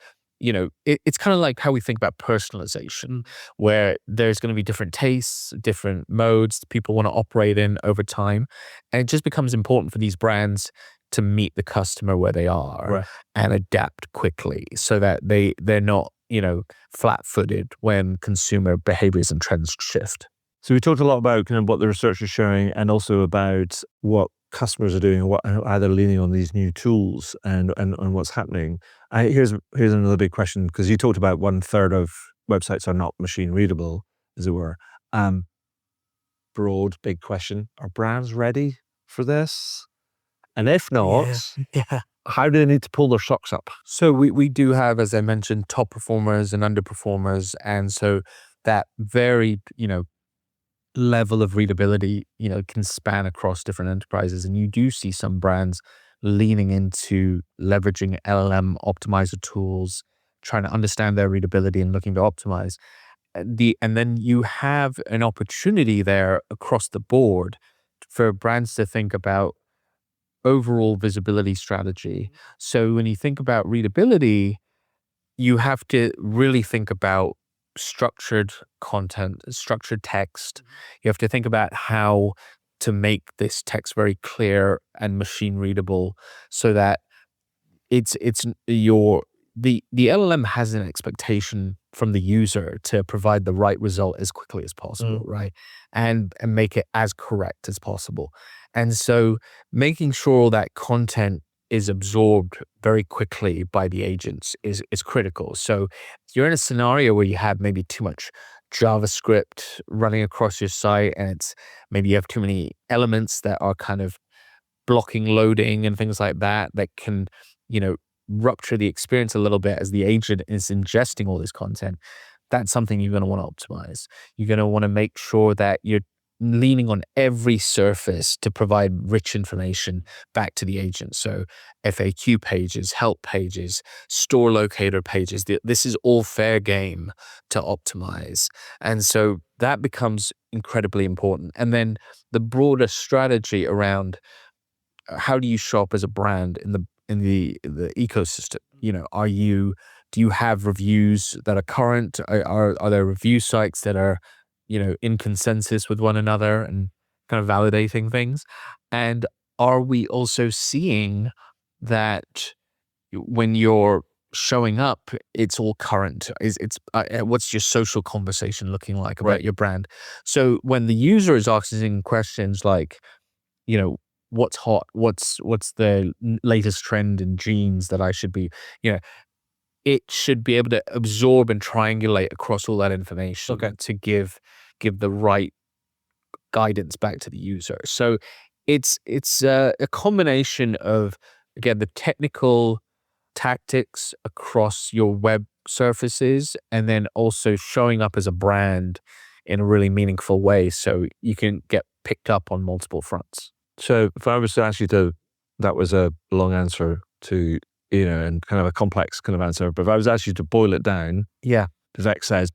it's kind of like how we think about personalization, where there's going to be different tastes, different modes people want to operate in over time. And it just becomes important for these brands to meet the customer where they are and adapt quickly so that they're not, flat-footed when consumer behaviors and trends shift. So we talked a lot about kind of what the research is showing, and also about what customers are doing, and how they're leaning on these new tools and what's happening. Here's another big question, because you talked about 1/3 of websites are not machine readable, as it were. Broad, big question. Are brands ready for this? And if not, how do they need to pull their socks up? So we do have, as I mentioned, top performers and underperformers. And so that varied, level of readability, can span across different enterprises. And you do see some brands leaning into leveraging LLM optimizer tools, trying to understand their readability and looking to optimize. And then you have an opportunity there across the board for brands to think about overall visibility strategy. So when you think about readability, you have to really think about structured content, structured text. You have to think about how to make this text very clear and machine readable so that the LLM has an expectation from the user to provide the right result as quickly as possible, right? And make it as correct as possible. And so making sure that content is absorbed very quickly by the agents is critical. So if you're in a scenario where you have maybe too much JavaScript running across your site, and it's maybe you have too many elements that are kind of blocking loading and things like that can, rupture the experience a little bit as the agent is ingesting all this content, that's something you're going to want to optimize. You're going to want to make sure that you're leaning on every surface to provide rich information back to the agent. So FAQ pages, help pages, store locator pages, this is all fair game to optimize. And so that becomes incredibly important. And then the broader strategy around how do you show up as a brand in the ecosystem? Do you have reviews that are current? Are there review sites that are, in consensus with one another and kind of validating things? And are we also seeing that when you're showing up, it's all current? What's your social conversation looking like about your brand? So when the user is asking questions like, what's hot? What's the latest trend in jeans that I should be, it should be able to absorb and triangulate across all that information to give the right guidance back to the user. So it's a combination of, again, the technical tactics across your web surfaces, and then also showing up as a brand in a really meaningful way so you can get picked up on multiple fronts. So if I was to ask you that was a long answer to, and kind of a complex kind of answer, but if I was to ask you to boil it down, Vivek says,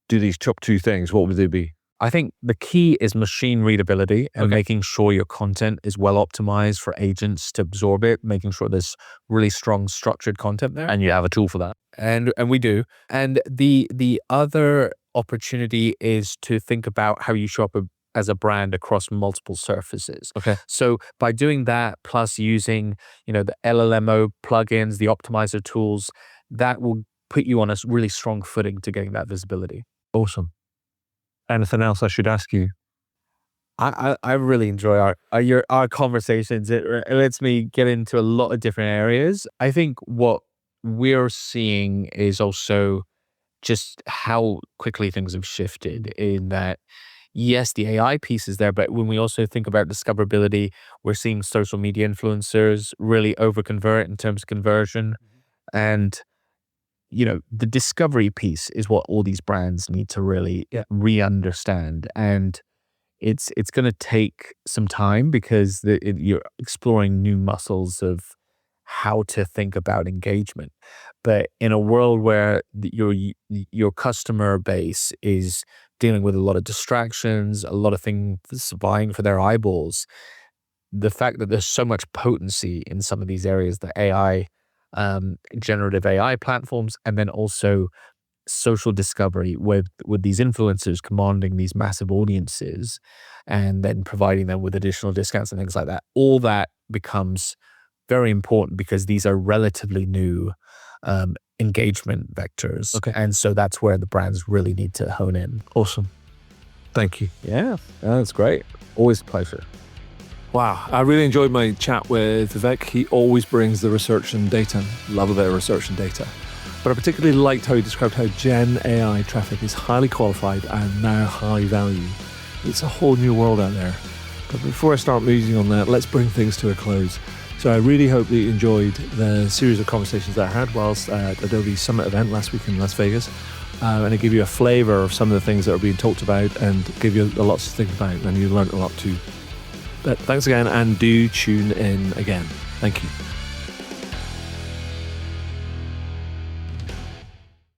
do these top two things, what would they be? I think the key is machine readability and making sure your content is well optimized for agents to absorb it, making sure there's really strong structured content there. And you have a tool for that. And we do. And the other opportunity is to think about how you show up as a brand across multiple surfaces. So by doing that, plus using, the LLMO plugins, the optimizer tools, that will put you on a really strong footing to getting that visibility. Awesome. Anything else I should ask you? I really enjoy our conversations. It lets me get into a lot of different areas. I think what we're seeing is also just how quickly things have shifted in that, yes, the AI piece is there, but when we also think about discoverability, we're seeing social media influencers really over-convert in terms of conversion. And, the discovery piece is what all these brands need to really re-understand. And it's going to take some time because you're exploring new muscles of how to think about engagement. But in a world where your customer base is dealing with a lot of distractions, a lot of things vying for their eyeballs, the fact that there's so much potency in some of these areas, the AI, generative AI platforms, and then also social discovery with these influencers commanding these massive audiences and then providing them with additional discounts and things like that, all that becomes very important because these are relatively new engagement vectors. And so that's where the brands really need to hone in. Awesome. Thank you. Yeah, that's great. Always a pleasure. Wow, I really enjoyed my chat with Vivek. He always brings the research and data. Love a bit of research and data. But I particularly liked how he described how Gen AI traffic is highly qualified and now high value. It's a whole new world out there. But before I start musing on that, let's bring things to a close. So I really hope that you enjoyed the series of conversations that I had whilst at Adobe's Summit event last week in Las Vegas. And I give you a flavor of some of the things that are being talked about and give you lots to think about, and you learned a lot too. But thanks again, and do tune in again. Thank you.